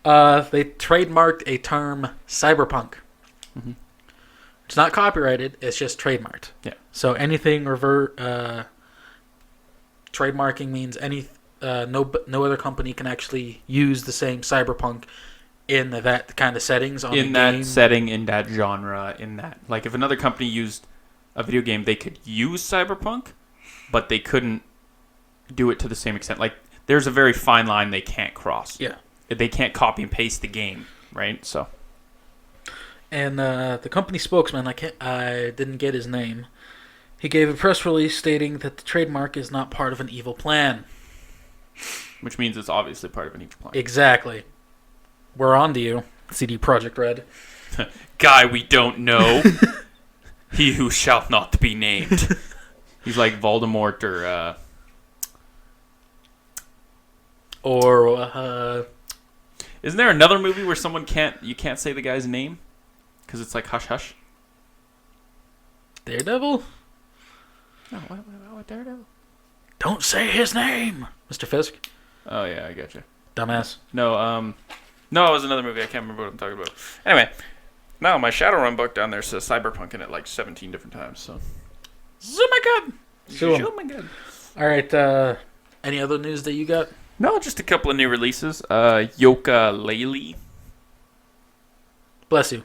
they trademarked a term, cyberpunk. Mm-hmm. It's not copyrighted, it's just trademarked. Yeah. So anything trademarking means no other company can actually use the same cyberpunk in that kind of settings on in the that game. Setting, in that genre, in that, like, if another company used a video game, they could use cyberpunk, but they couldn't do it to the same extent. Like, there's a very fine line they can't cross. Yeah. They can't copy and paste the game, right? So. And the company spokesman, I didn't get his name. He gave a press release stating that the trademark is not part of an evil plan. Which means it's obviously part of an evil plan. Exactly. We're on to you, CD Projekt Red. Guy we don't know. He who shall not be named. He's like Voldemort or isn't there another movie where you can't say the guy's name? Because it's like hush hush. Daredevil? No, what Daredevil? Don't say his name, Mr. Fisk. Oh yeah, I gotcha. Dumbass. No, it was another movie. I can't remember what I'm talking about. Anyway, no, my Shadowrun book down there says cyberpunk in it like 17 different times. So. Oh my god. Oh my god. All right. Any other news that you got? No, just a couple of new releases. Yooka-Laylee. Bless you.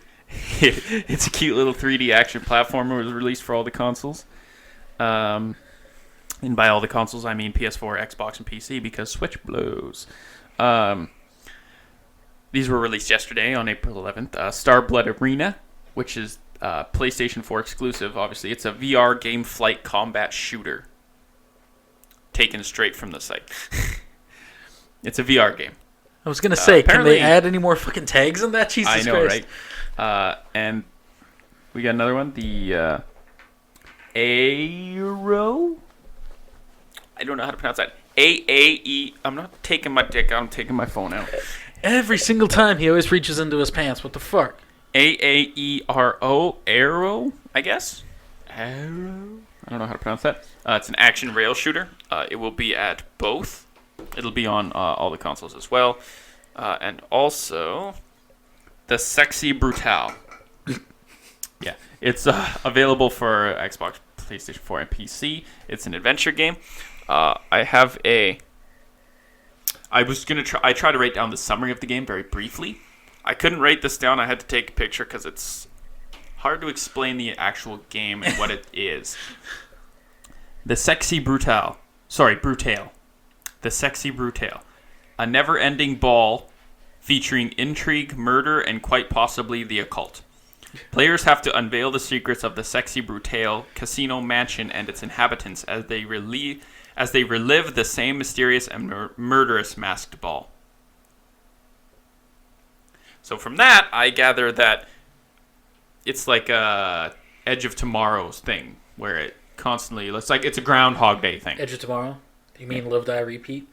It's a cute little 3D action platformer. It was released for all the consoles. And by all the consoles, I mean PS4, Xbox, and PC, because Switch blows. These were released yesterday on April 11th. Starblood Arena, which is PlayStation 4 exclusive, obviously. It's a VR game flight combat shooter. Taken straight from the site. It's a VR game. I was going to say, can they add any more fucking tags in that? Jesus Christ. Right? And we got another one. The Aero. I don't know how to pronounce that. AAE. I'm not taking my dick out. I'm taking my phone out. Every single time he always reaches into his pants. What the fuck? AAERO. Aero, I guess. Aero. I don't know how to pronounce that. It's an action rail shooter. It will be at both. It'll be on all the consoles as well. And also, the Sexy Brutale. Yeah, it's available for Xbox, PlayStation 4, and PC. It's an adventure game. I tried to write down the summary of the game very briefly. I couldn't write this down. I had to take a picture because it's hard to explain the actual game and what it is. The Sexy Brutale. Sorry, Brutale. The Sexy Brutale. A never-ending ball featuring intrigue, murder, and quite possibly the occult. Players have to unveil the secrets of the Sexy Brutale casino mansion and its inhabitants as they relive the same mysterious and murderous masked ball. So from that, I gather that it's like a Edge of Tomorrow's thing, where it constantly looks like it's a Groundhog Day thing. Edge of Tomorrow? You mean Live, Die, Repeat?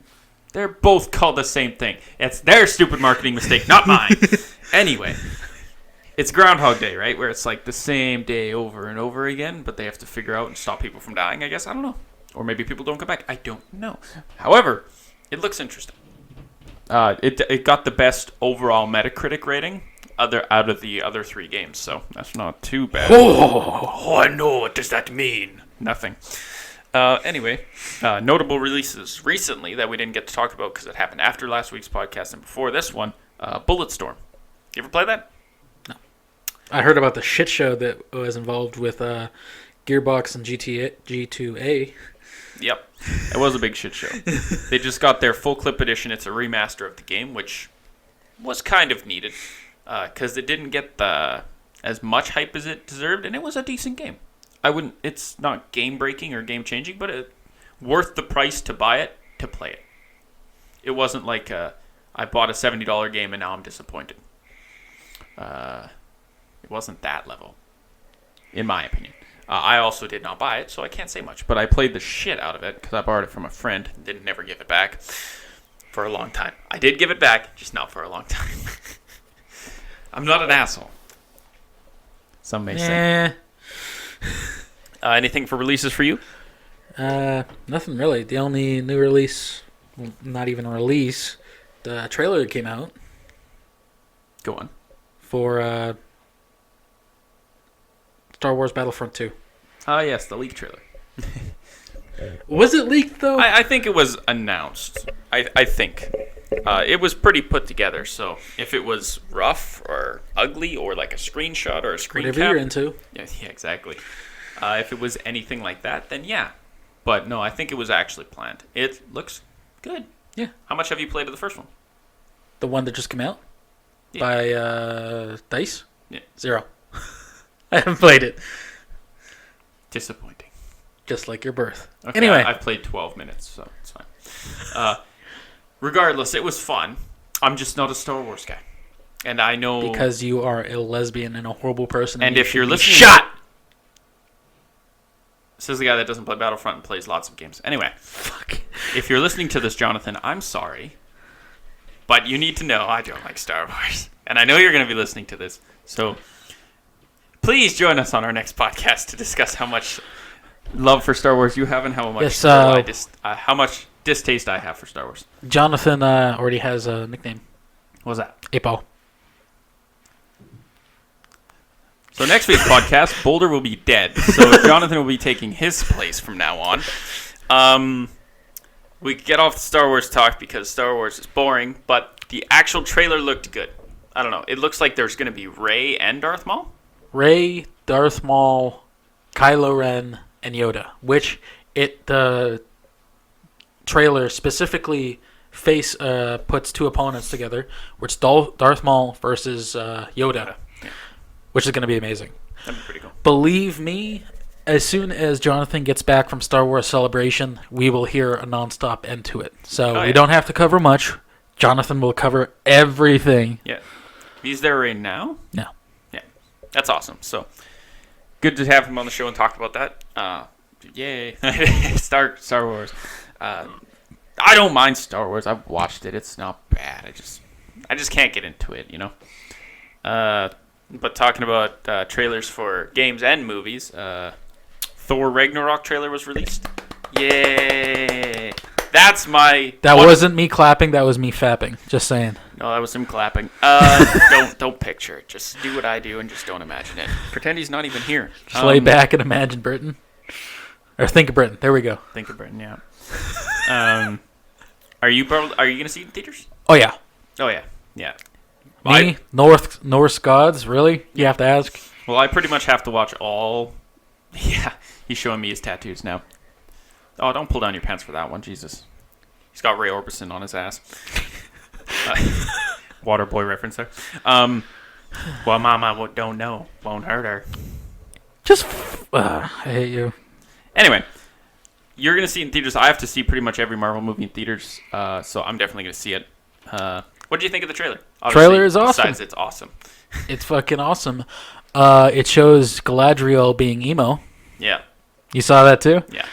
They're both called the same thing. It's their stupid marketing mistake, not mine. Anyway. It's Groundhog Day, right? Where it's like the same day over and over again, but they have to figure out and stop people from dying, I guess. I don't know. Or maybe people don't come back. I don't know. However, it looks interesting. It got the best overall Metacritic rating out of the other 3 games, so that's not too bad. Oh, I know. What does that mean? Nothing. Anyway, notable releases recently that we didn't get to talk about because it happened after last week's podcast and before this one. Bulletstorm. You ever play that? I heard about the shit show that was involved with Gearbox and G2A. Yep. It was a big shit show. They just got their full clip edition. It's a remaster of the game, which was kind of needed because it didn't get as much hype as it deserved, and it was a decent game. It's not game breaking or game changing, but worth the price to buy it to play it. It wasn't like I bought a $70 game and now I'm disappointed. It wasn't that level, in my opinion. I also did not buy it, so I can't say much. But I played the shit out of it because I borrowed it from a friend and didn't never give it back for a long time. I did give it back, just not for a long time. I'm not an asshole. Some may say. Anything for releases for you? Nothing really. The only new release, well, not even a release, the trailer came out. Go on. For Star Wars Battlefront 2. Yes, the leak trailer. Was it leaked, though? I think it was announced. I think. It was pretty put together, so if it was rough or ugly or like a screenshot or a screen Whatever cap, you're into. Yeah, exactly. If it was anything like that, then yeah. But no, I think it was actually planned. It looks good. Yeah. How much have you played of the first one? The one that just came out? Yeah. By DICE? Yeah. 0. I haven't played it. Disappointing. Just like your birth. Okay, Anyway. I've played 12 minutes, so it's fine. Regardless, it was fun. I'm just not a Star Wars guy. And I know... Because you are a lesbian and a horrible person. And if you're listening... Shot! This is the guy that doesn't play Battlefront and plays lots of games. Anyway. Fuck. If you're listening to this, Jonathan, I'm sorry. But you need to know I don't like Star Wars. And I know you're going to be listening to this. So... Please join us on our next podcast to discuss how much love for Star Wars you have and how much how much distaste I have for Star Wars. Jonathan already has a nickname. What was that? 8-Ball. So next week's podcast, Boulder will be dead. So Jonathan will be taking his place from now on. We get off the Star Wars talk because Star Wars is boring, but the actual trailer looked good. I don't know. It looks like there's going to be Rey and Darth Maul. Rey, Darth Maul, Kylo Ren, and Yoda, which the trailer specifically puts 2 opponents together, where it's Darth Maul versus Yoda, which is going to be amazing. That'd be pretty cool. Believe me, as soon as Jonathan gets back from Star Wars Celebration, we will hear a nonstop end to it. So we don't have to cover much. Jonathan will cover everything. Yeah. He's there right now? No. That's awesome. So, good to have him on the show and talk about that. Yay. Star Wars. I don't mind Star Wars. I've watched it. It's not bad. I just can't get into it, you know. But talking about trailers for games and movies, Thor Ragnarok trailer was released. Yay! That's my. That wasn't me clapping. That was me fapping. Just saying. No, that was him clapping. Don't picture it. Just do what I do and just don't imagine it. Pretend he's not even here. Just lay back and imagine Britain, or think of Britain. There we go. Think of Britain. Yeah. Are you gonna see it in theaters? Oh yeah. Oh yeah. Yeah. Me, Norse gods. Really? You have to ask. Well, I pretty much have to watch all. Yeah, he's showing me his tattoos now. Oh, don't pull down your pants for that one, Jesus. He's got Ray Orbison on his ass. Waterboy reference there. Well, Mama don't know. Won't hurt her. Just, I hate you. Anyway, you're going to see it in theaters. I have to see pretty much every Marvel movie in theaters, so I'm definitely going to see it. What do you think of the trailer? Obviously, trailer is awesome. Besides, it's awesome. It's fucking awesome. It shows Galadriel being emo. Yeah. You saw that too? Yeah.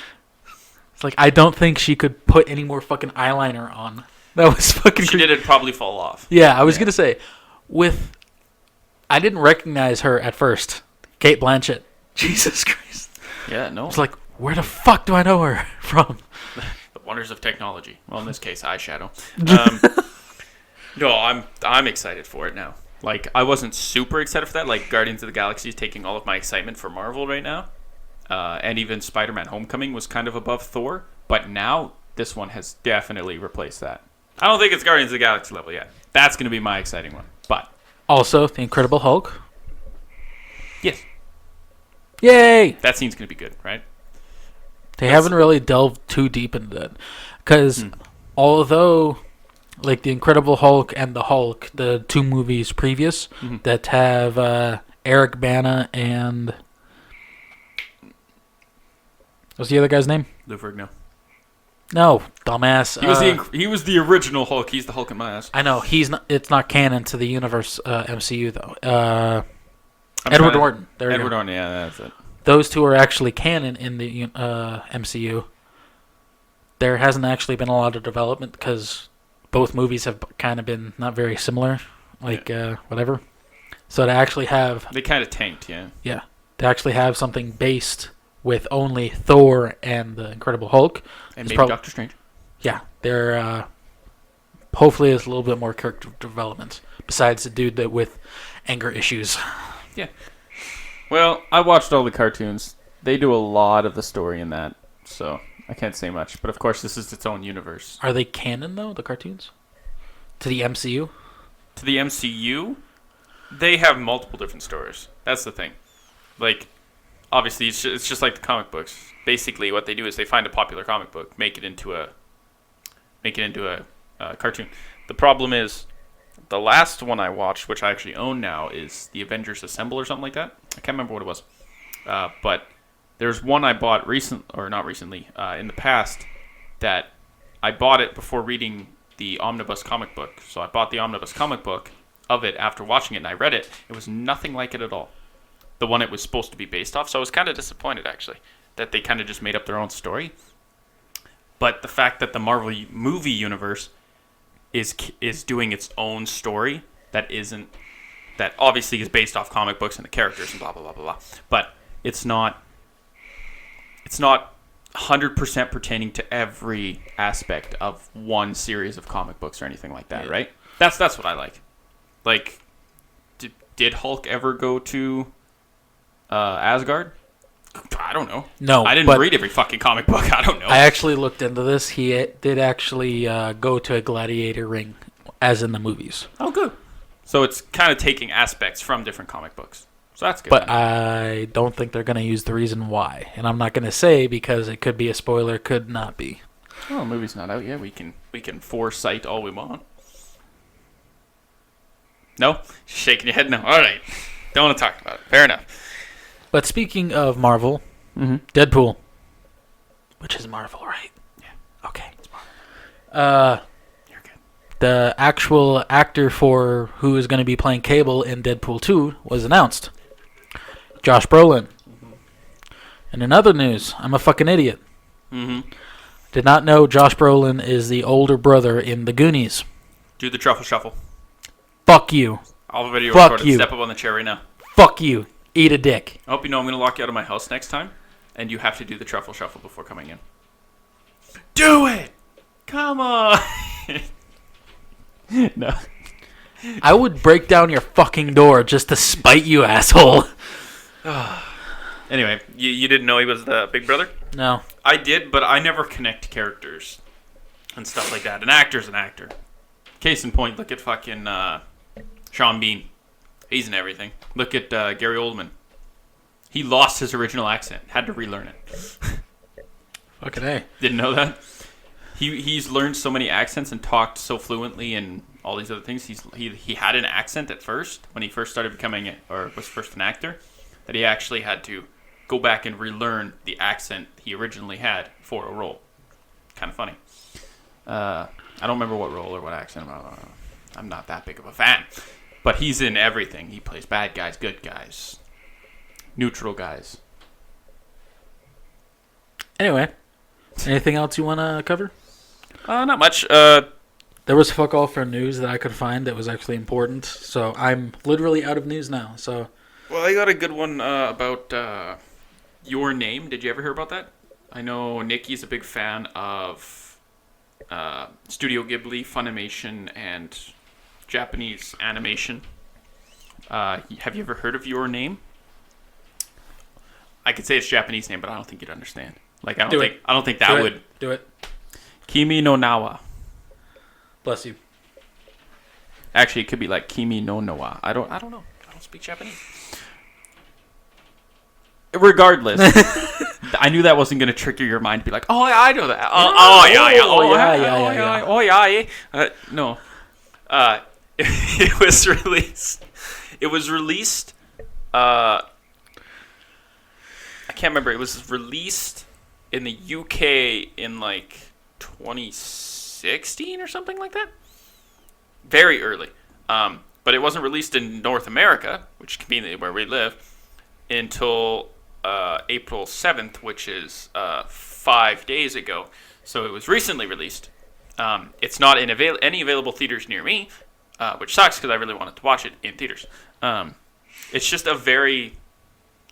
It's like, I don't think she could put any more fucking eyeliner on. That was fucking She did, it'd probably fall off. Yeah, I was going to say, I didn't recognize her at first. Kate Blanchett. Jesus Christ. Yeah, no. I was like, where the fuck do I know her from? The wonders of technology. Well, in this case, eyeshadow. No, I'm excited for it now. Like, I wasn't super excited for that. Like, Guardians of the Galaxy is taking all of my excitement for Marvel right now. And even Spider-Man Homecoming was kind of above Thor. But now, this one has definitely replaced that. I don't think it's Guardians of the Galaxy level yet. That's going to be my exciting one. But also, The Incredible Hulk. yes. Yay! That scene's going to be good, right? They haven't really delved too deep into that. Because although, like, The Incredible Hulk and The Hulk, the two movies previous that have Eric Bana and... What's the other guy's name? Lou Ferrigno. No, dumbass. He was the original Hulk. He's the Hulk in my ass. I know. It's not canon to the universe MCU, though. Edward Norton. There Edward Norton, yeah, that's it. Those two are actually canon in the MCU. There hasn't actually been a lot of development because both movies have kind of been not very similar. Like, whatever. So to actually have... They kind of tanked, yeah. Yeah. To actually have something based with only Thor and the Incredible Hulk. And maybe Doctor Strange. Yeah. There hopefully is a little bit more character development besides the dude that with anger issues. Yeah. Well, I watched all the cartoons. They do a lot of the story in that, so I can't say much. But of course, this is its own universe. Are they canon, though, the cartoons? To the MCU? To the MCU, they have multiple different stories. That's the thing. Like, obviously, it's just like the comic books. Basically, what they do is they find a popular comic book, make it into a cartoon. The problem is, the last one I watched, which I actually own now, is the Avengers Assemble or something like that. I can't remember what it was. But there's one I bought in the past, that I bought it before reading the omnibus comic book. So I bought the omnibus comic book of it after watching it, and I read it. It was nothing like it at all. The one it was supposed to be based off. So I was kind of disappointed, actually, that they kind of just made up their own story. But the fact that the Marvel movie universe is doing its own story that obviously is based off comic books and the characters and blah blah blah blah blah, but it's not 100% pertaining to every aspect of one series of comic books or anything like that, right? That's what I like. Like, did Hulk ever go to Asgard? I don't know. No, I didn't read every fucking comic book. I don't know. I actually looked into this. He did actually go to a gladiator ring, as in the movies. Oh, good. So it's kind of taking aspects from different comic books. So that's good. But I don't think they're going to use the reason why. And I'm not going to say because it could be a spoiler, could not be. Well, the movie's not out yet. We can foresight all we want. No? Shaking your head no. All right. Don't want to talk about it. Fair enough. But speaking of Marvel, Deadpool, which is Marvel, right? Yeah. Okay. It's Marvel. You're good. The actual actor for who is going to be playing Cable in Deadpool 2 was announced. Josh Brolin. And in other news, I'm a fucking idiot. Mm-hmm. Did not know Josh Brolin is the older brother in The Goonies. Do the truffle shuffle. Fuck you. All video Fuck recorded. you. Step up on the chair right now. Fuck you. Eat a dick. I hope you know I'm going to lock you out of my house next time, and you have to do the truffle shuffle before coming in. Do it! Come on! No. I would break down your fucking door just to spite you, asshole. Anyway, you didn't know he was the big brother? No. I did, but I never connect characters and stuff like that. An actor's an actor. Case in point, look at fucking Sean Bean. He's in everything. Look at Gary Oldman. He lost his original accent. Had to relearn it. Fucking A. Didn't know that? He's learned so many accents and talked so fluently and all these other things. He had an accent at first when he first started becoming was first an actor, that he actually had to go back and relearn the accent he originally had for a role. Kind of funny. I don't remember what role or what accent. I'm not that big of a fan. But he's in everything. He plays bad guys, good guys, neutral guys. Anyway, anything else you want to cover? Not much. There was fuck all for news that I could find that was actually important. So I'm literally out of news now. So. Well, I got a good one about Your Name. Did you ever hear about that? I know Nikki's a big fan of Studio Ghibli, Funimation, and Japanese animation. Have you ever heard of Your Name? I could say it's Japanese name, but I don't think you'd understand. Like I don't think that would. Do it. Kimi no Nawa. Bless you. Actually, it could be like Kimi no Nawa. I don't know. I don't speak Japanese. Regardless, I knew that wasn't going to trigger your mind to be like, oh, I know that. Yeah. No. It was released. It was released. I can't remember. It was released in the UK in like 2016 or something like that. Very early. But it wasn't released in North America, which conveniently where we live, until April 7th, which is 5 days ago. So it was recently released. It's not in any available theaters near me, which sucks because I really wanted to watch it in theaters. It's just a very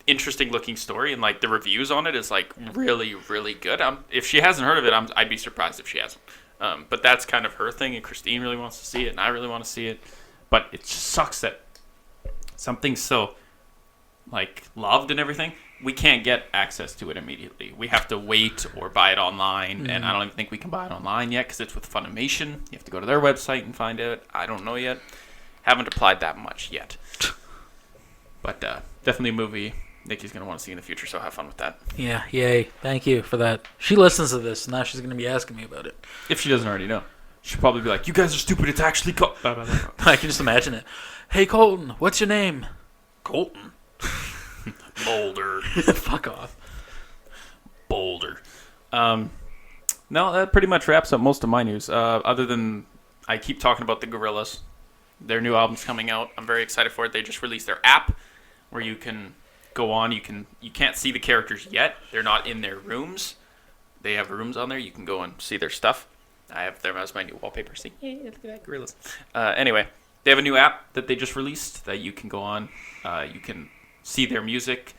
interesting looking story, and like the reviews on it is like really, really good. If she hasn't heard of it, I'd be surprised if she hasn't. But that's kind of her thing, and Christine really wants to see it, and I really want to see it. But it just sucks that something so like loved and everything, we can't get access to it immediately. We have to wait or buy it online, and I don't even think we can buy it online yet because it's with Funimation. You have to go to their website and find it. I don't know yet. Haven't applied that much yet. But definitely a movie Nikki's going to want to see in the future, so have fun with that. Yeah, yay. Thank you for that. She listens to this, and now she's going to be asking me about it. If she doesn't already know. She'll probably be like, you guys are stupid, it's actually called... I can just imagine it. Hey, Colton, what's your name? Colton. Boulder. Fuck off. Boulder. No, that pretty much wraps up most of my news. Other than I keep talking about the Gorillaz. Their new album's coming out. I'm very excited for it. They just released their app where you can go on. You can't see the characters yet. They're not in their rooms. They have rooms on there. You can go and see their stuff. I have them as my new wallpaper. See, yeah, look at that, Gorillaz. Anyway, they have a new app that they just released that you can go on. You can see their music.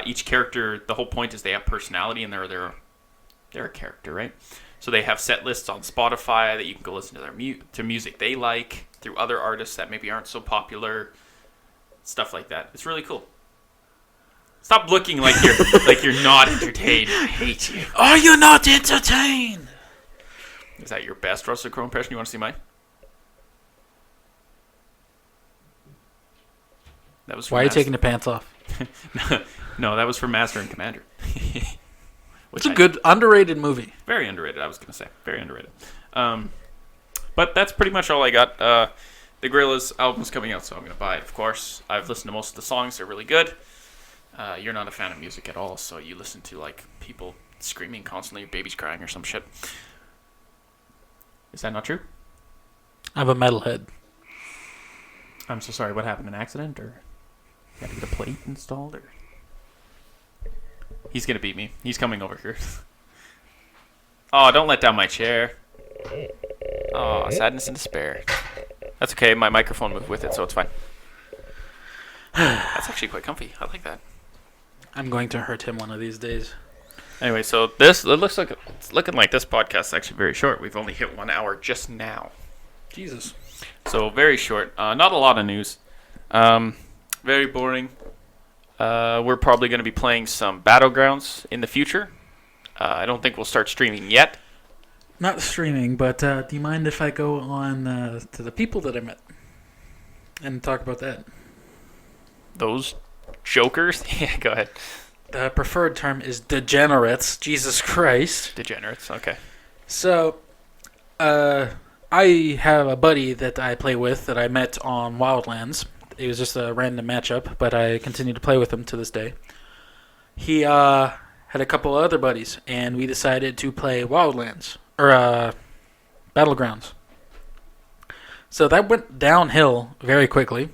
Each character, the whole point is they have personality, and they're a character, right? So they have set lists on Spotify that you can go listen to their music they like through other artists that maybe aren't so popular, stuff like that. It's really cool. Stop looking like you're not entertained. I hate you. Are you not entertained? Is that your best Russell Crowe impression? You want to see mine? That was. Why are you taking your pants off? No, that was for Master and Commander. It's a good, underrated movie. Very underrated, I was going to say. Very underrated. But that's pretty much all I got. The Gorillaz album's coming out, so I'm going to buy it, of course. I've listened to most of the songs. They're really good. You're not a fan of music at all, so you listen to like people screaming constantly, babies crying or some shit. Is that not true? I'm a metalhead. I'm so sorry. What happened? An accident, or you had to get a plate installed, or? He's going to beat me. He's coming over here. Oh, don't let down my chair. Oh, sadness and despair. That's okay. My microphone moved with it, so it's fine. That's actually quite comfy. I like that. I'm going to hurt him one of these days. Anyway, so it looks like it's looking like this podcast is actually very short. We've only hit 1 hour just now. Jesus. So very short. Not a lot of news. Very boring. We're probably going to be playing some Battlegrounds in the future. I don't think we'll start streaming yet. Not streaming, but do you mind if I go on to the people that I met and talk about that? Those jokers? Yeah, go ahead. The preferred term is degenerates. Jesus Christ. Degenerates, okay. So, I have a buddy that I play with that I met on Wildlands. It was just a random matchup, but I continue to play with him to this day. He had a couple of other buddies, and we decided to play Wildlands, or Battlegrounds. So that went downhill very quickly.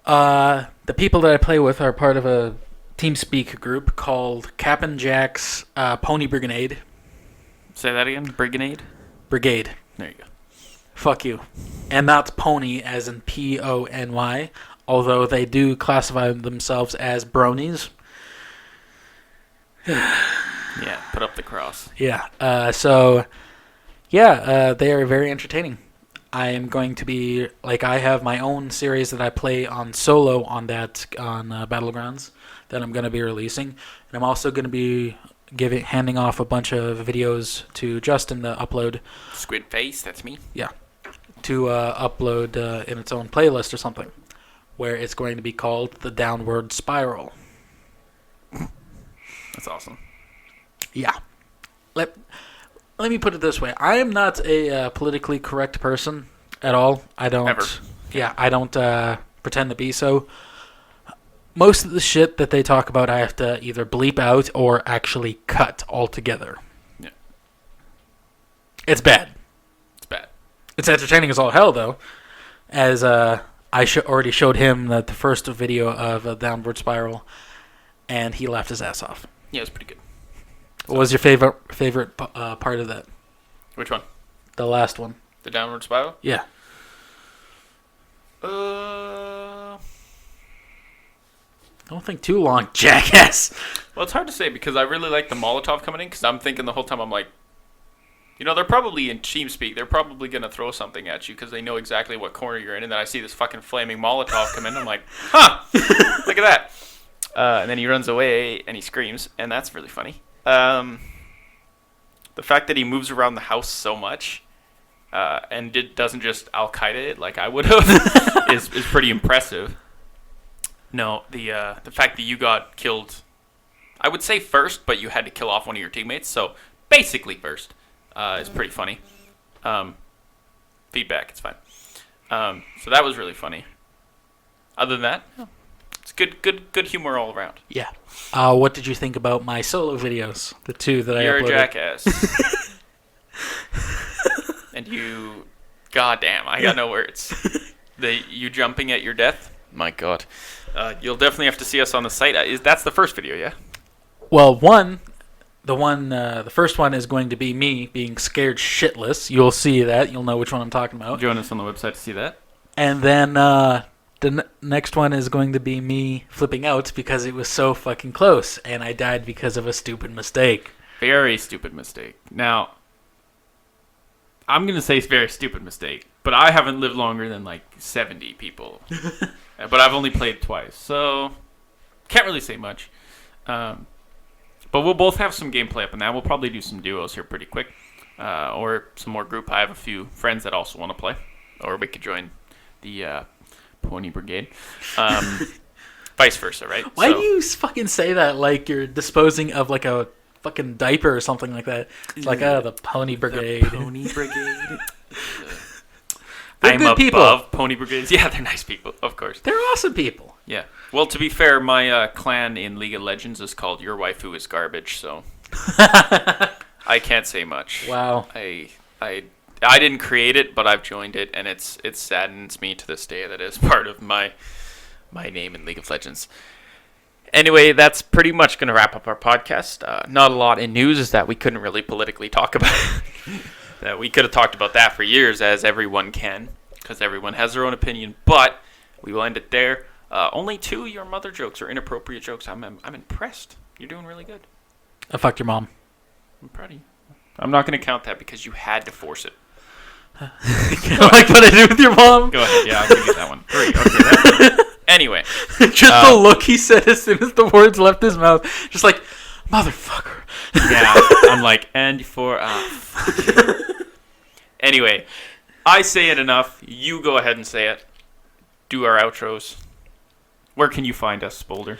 The people that I play with are part of a TeamSpeak group called Cap'n Jack's Pony Brigade. Say that again? Brigade? Brigade. There you go. Fuck you. And that's pony as in Pony, although they do classify themselves as bronies. Yeah, put up the cross. Yeah. They are very entertaining. I am going to be, I have my own series that I play on solo on Battlegrounds that I'm going to be releasing. And I'm also going to be handing off a bunch of videos to Justin to upload. Squid face, that's me. Yeah. To upload in its own playlist or something, where it's going to be called The Downward Spiral. That's awesome. Yeah. Let me put it this way. I am not a politically correct person at all. I don't. Ever. Yeah, I don't pretend to be so. Most of the shit that they talk about, I have to either bleep out or actually cut altogether. Yeah. It's bad. It's bad. It's entertaining as all hell, though. As I already showed him the first video of a Downward Spiral, and he laughed his ass off. Yeah, it was pretty good. What was your favorite part of that? Which one? The last one. The Downward Spiral? Yeah. Don't think too long, jackass. Well, it's hard to say because I really like the Molotov coming in because I'm thinking the whole time, I'm like, they're probably in TeamSpeak. They're probably going to throw something at you because they know exactly what corner you're in. And then I see this fucking flaming Molotov come in. I'm like, huh, look at that. And then he runs away and he screams. And that's really funny. The fact that he moves around the house so much and doesn't just Al-Qaeda it like I would have is pretty impressive. No, the fact that you got killed, I would say first, but you had to kill off one of your teammates. So basically first. Is pretty funny. Feedback, it's fine. So that was really funny. Other than that, it's good humor all around. Yeah. What did you think about my solo videos? The two that You're I uploaded? You're a jackass. And you, goddamn, I got no words. You jumping at your death? My God. You'll definitely have to see us on the site. That's the first video, yeah? Well, the first one is going to be me being scared shitless. You'll see that. You'll know which one I'm talking about. Join us on the website to see that. And then the next one is going to be me flipping out because it was so fucking close, and I died because of a stupid mistake. Very stupid mistake. Now, I'm going to say it's a very stupid mistake, but I haven't lived longer than 70 people. But I've only played twice, so can't really say much. But we'll both have some gameplay up in that. We'll probably do some duos here pretty quick. Or some more group. I have a few friends that also want to play. Or we could join the Pony Brigade. Vice versa, right? Why do you fucking say that like you're disposing of a fucking diaper or something like that? It's the Pony Brigade. The Pony Brigade. They're I'm good people. above Pony Brigades. Yeah, they're nice people, of course. They're awesome people. Yeah. Well, to be fair, my clan in League of Legends is called Your Waifu is Garbage, so I can't say much. Wow. I didn't create it, but I've joined it, and it saddens me to this day that it's part of my name in League of Legends. Anyway, that's pretty much going to wrap up our podcast. Not a lot in news is that we couldn't really politically talk about. That we could have talked about that for years, as everyone can, because everyone has their own opinion. But we will end it there. Only 2 your mother jokes are inappropriate jokes. I'm impressed. You're doing really good. I fucked your mom. I'm proud of you. I'm not going to count that because you had to force it. Like what I do with your mom? Go ahead. Yeah, I'll give you that one. 3. Okay. Anyway. Just the look he said as soon as the words left his mouth. Just like, motherfucker. Yeah. I'm like, and for... Anyway. I say it enough. You go ahead and say it. Do our outros. Where can you find us, Boulder?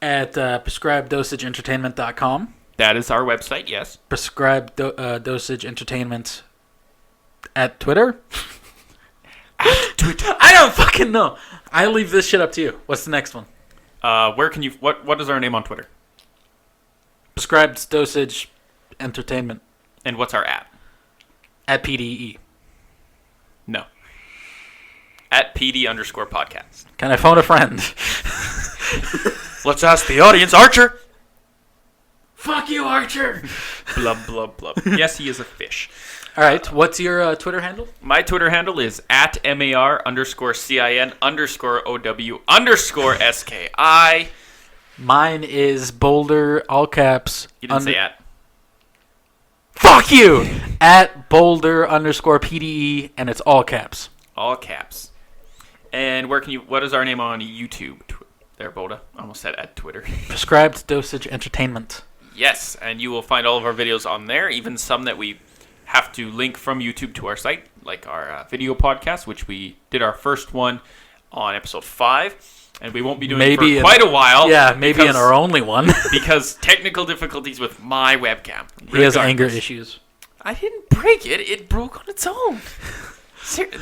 At prescribeddosageentertainment.com. That is our website, yes. Prescribed Dosage Entertainment at Twitter. At Twitter. I don't fucking know. I leave this shit up to you. What's the next one? Where can you... What is our name on Twitter? Prescribed Dosage Entertainment. And what's our at? At PDE. No. At PD_podcast. Can I phone a friend? Let's ask the audience. Archer! Fuck you, Archer! Blub, blub, blub. Yes, he is a fish. All right. What's your Twitter handle? My Twitter handle is at MAR_CIN_OW_SKI. Mine is Boulder, all caps. You didn't say at. Fuck you! At Boulder_PDE, and it's all caps. All caps. And what is our name on YouTube? There, Boda. Almost said at Twitter. Prescribed Dosage Entertainment. Yes, and you will find all of our videos on there, even some that we have to link from YouTube to our site, like our video podcast, which we did our first one on episode 5, and we won't be doing it for quite a while. Yeah, maybe in our only one. Because technical difficulties with my webcam. He has anger issues. I didn't break it. It broke on its own.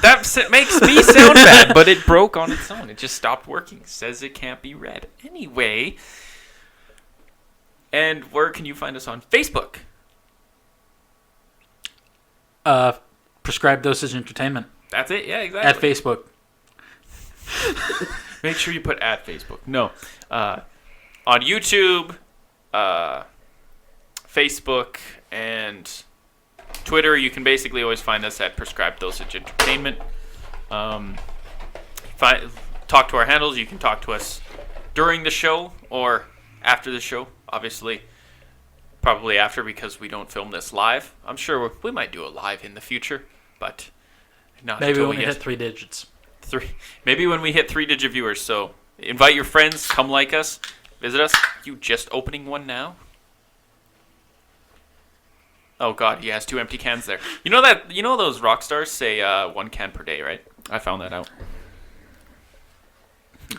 That makes me sound bad, but it broke on its own. It just stopped working. It says it can't be read. Anyway. And where can you find us on Facebook? Prescribed Dosage Entertainment. That's it? Yeah, exactly. At Facebook. Make sure you put at Facebook. No. On YouTube, Facebook, and Twitter, you can basically always find us at Prescribed Dosage Entertainment. Talk to our handles. You can talk to us during the show or after the show. Obviously, probably after because we don't film this live. I'm sure we might do a live in the future, but not maybe until when we hit 3 digits. Maybe when we hit 3-digit viewers. So invite your friends, come like us, visit us. You just opening one now? Oh God, he has 2 empty cans there. You know those rock stars say 1 can per day, right? I found that out.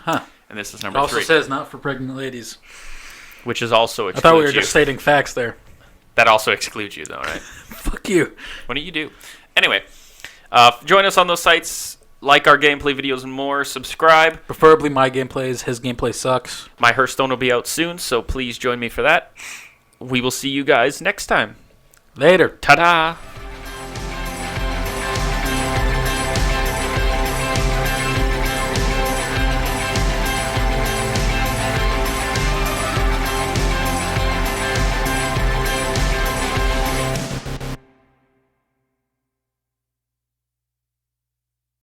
Huh. And this is number 3. It also says not for pregnant ladies. Which is also excludes I thought we were you. just stating facts there. That also excludes you, though, right? Fuck you. What do you do? Anyway, join us on those sites. Like our gameplay videos and more. Subscribe. Preferably my gameplays. His gameplay sucks. My Hearthstone will be out soon, so please join me for that. We will see you guys next time. Later. Ta-da!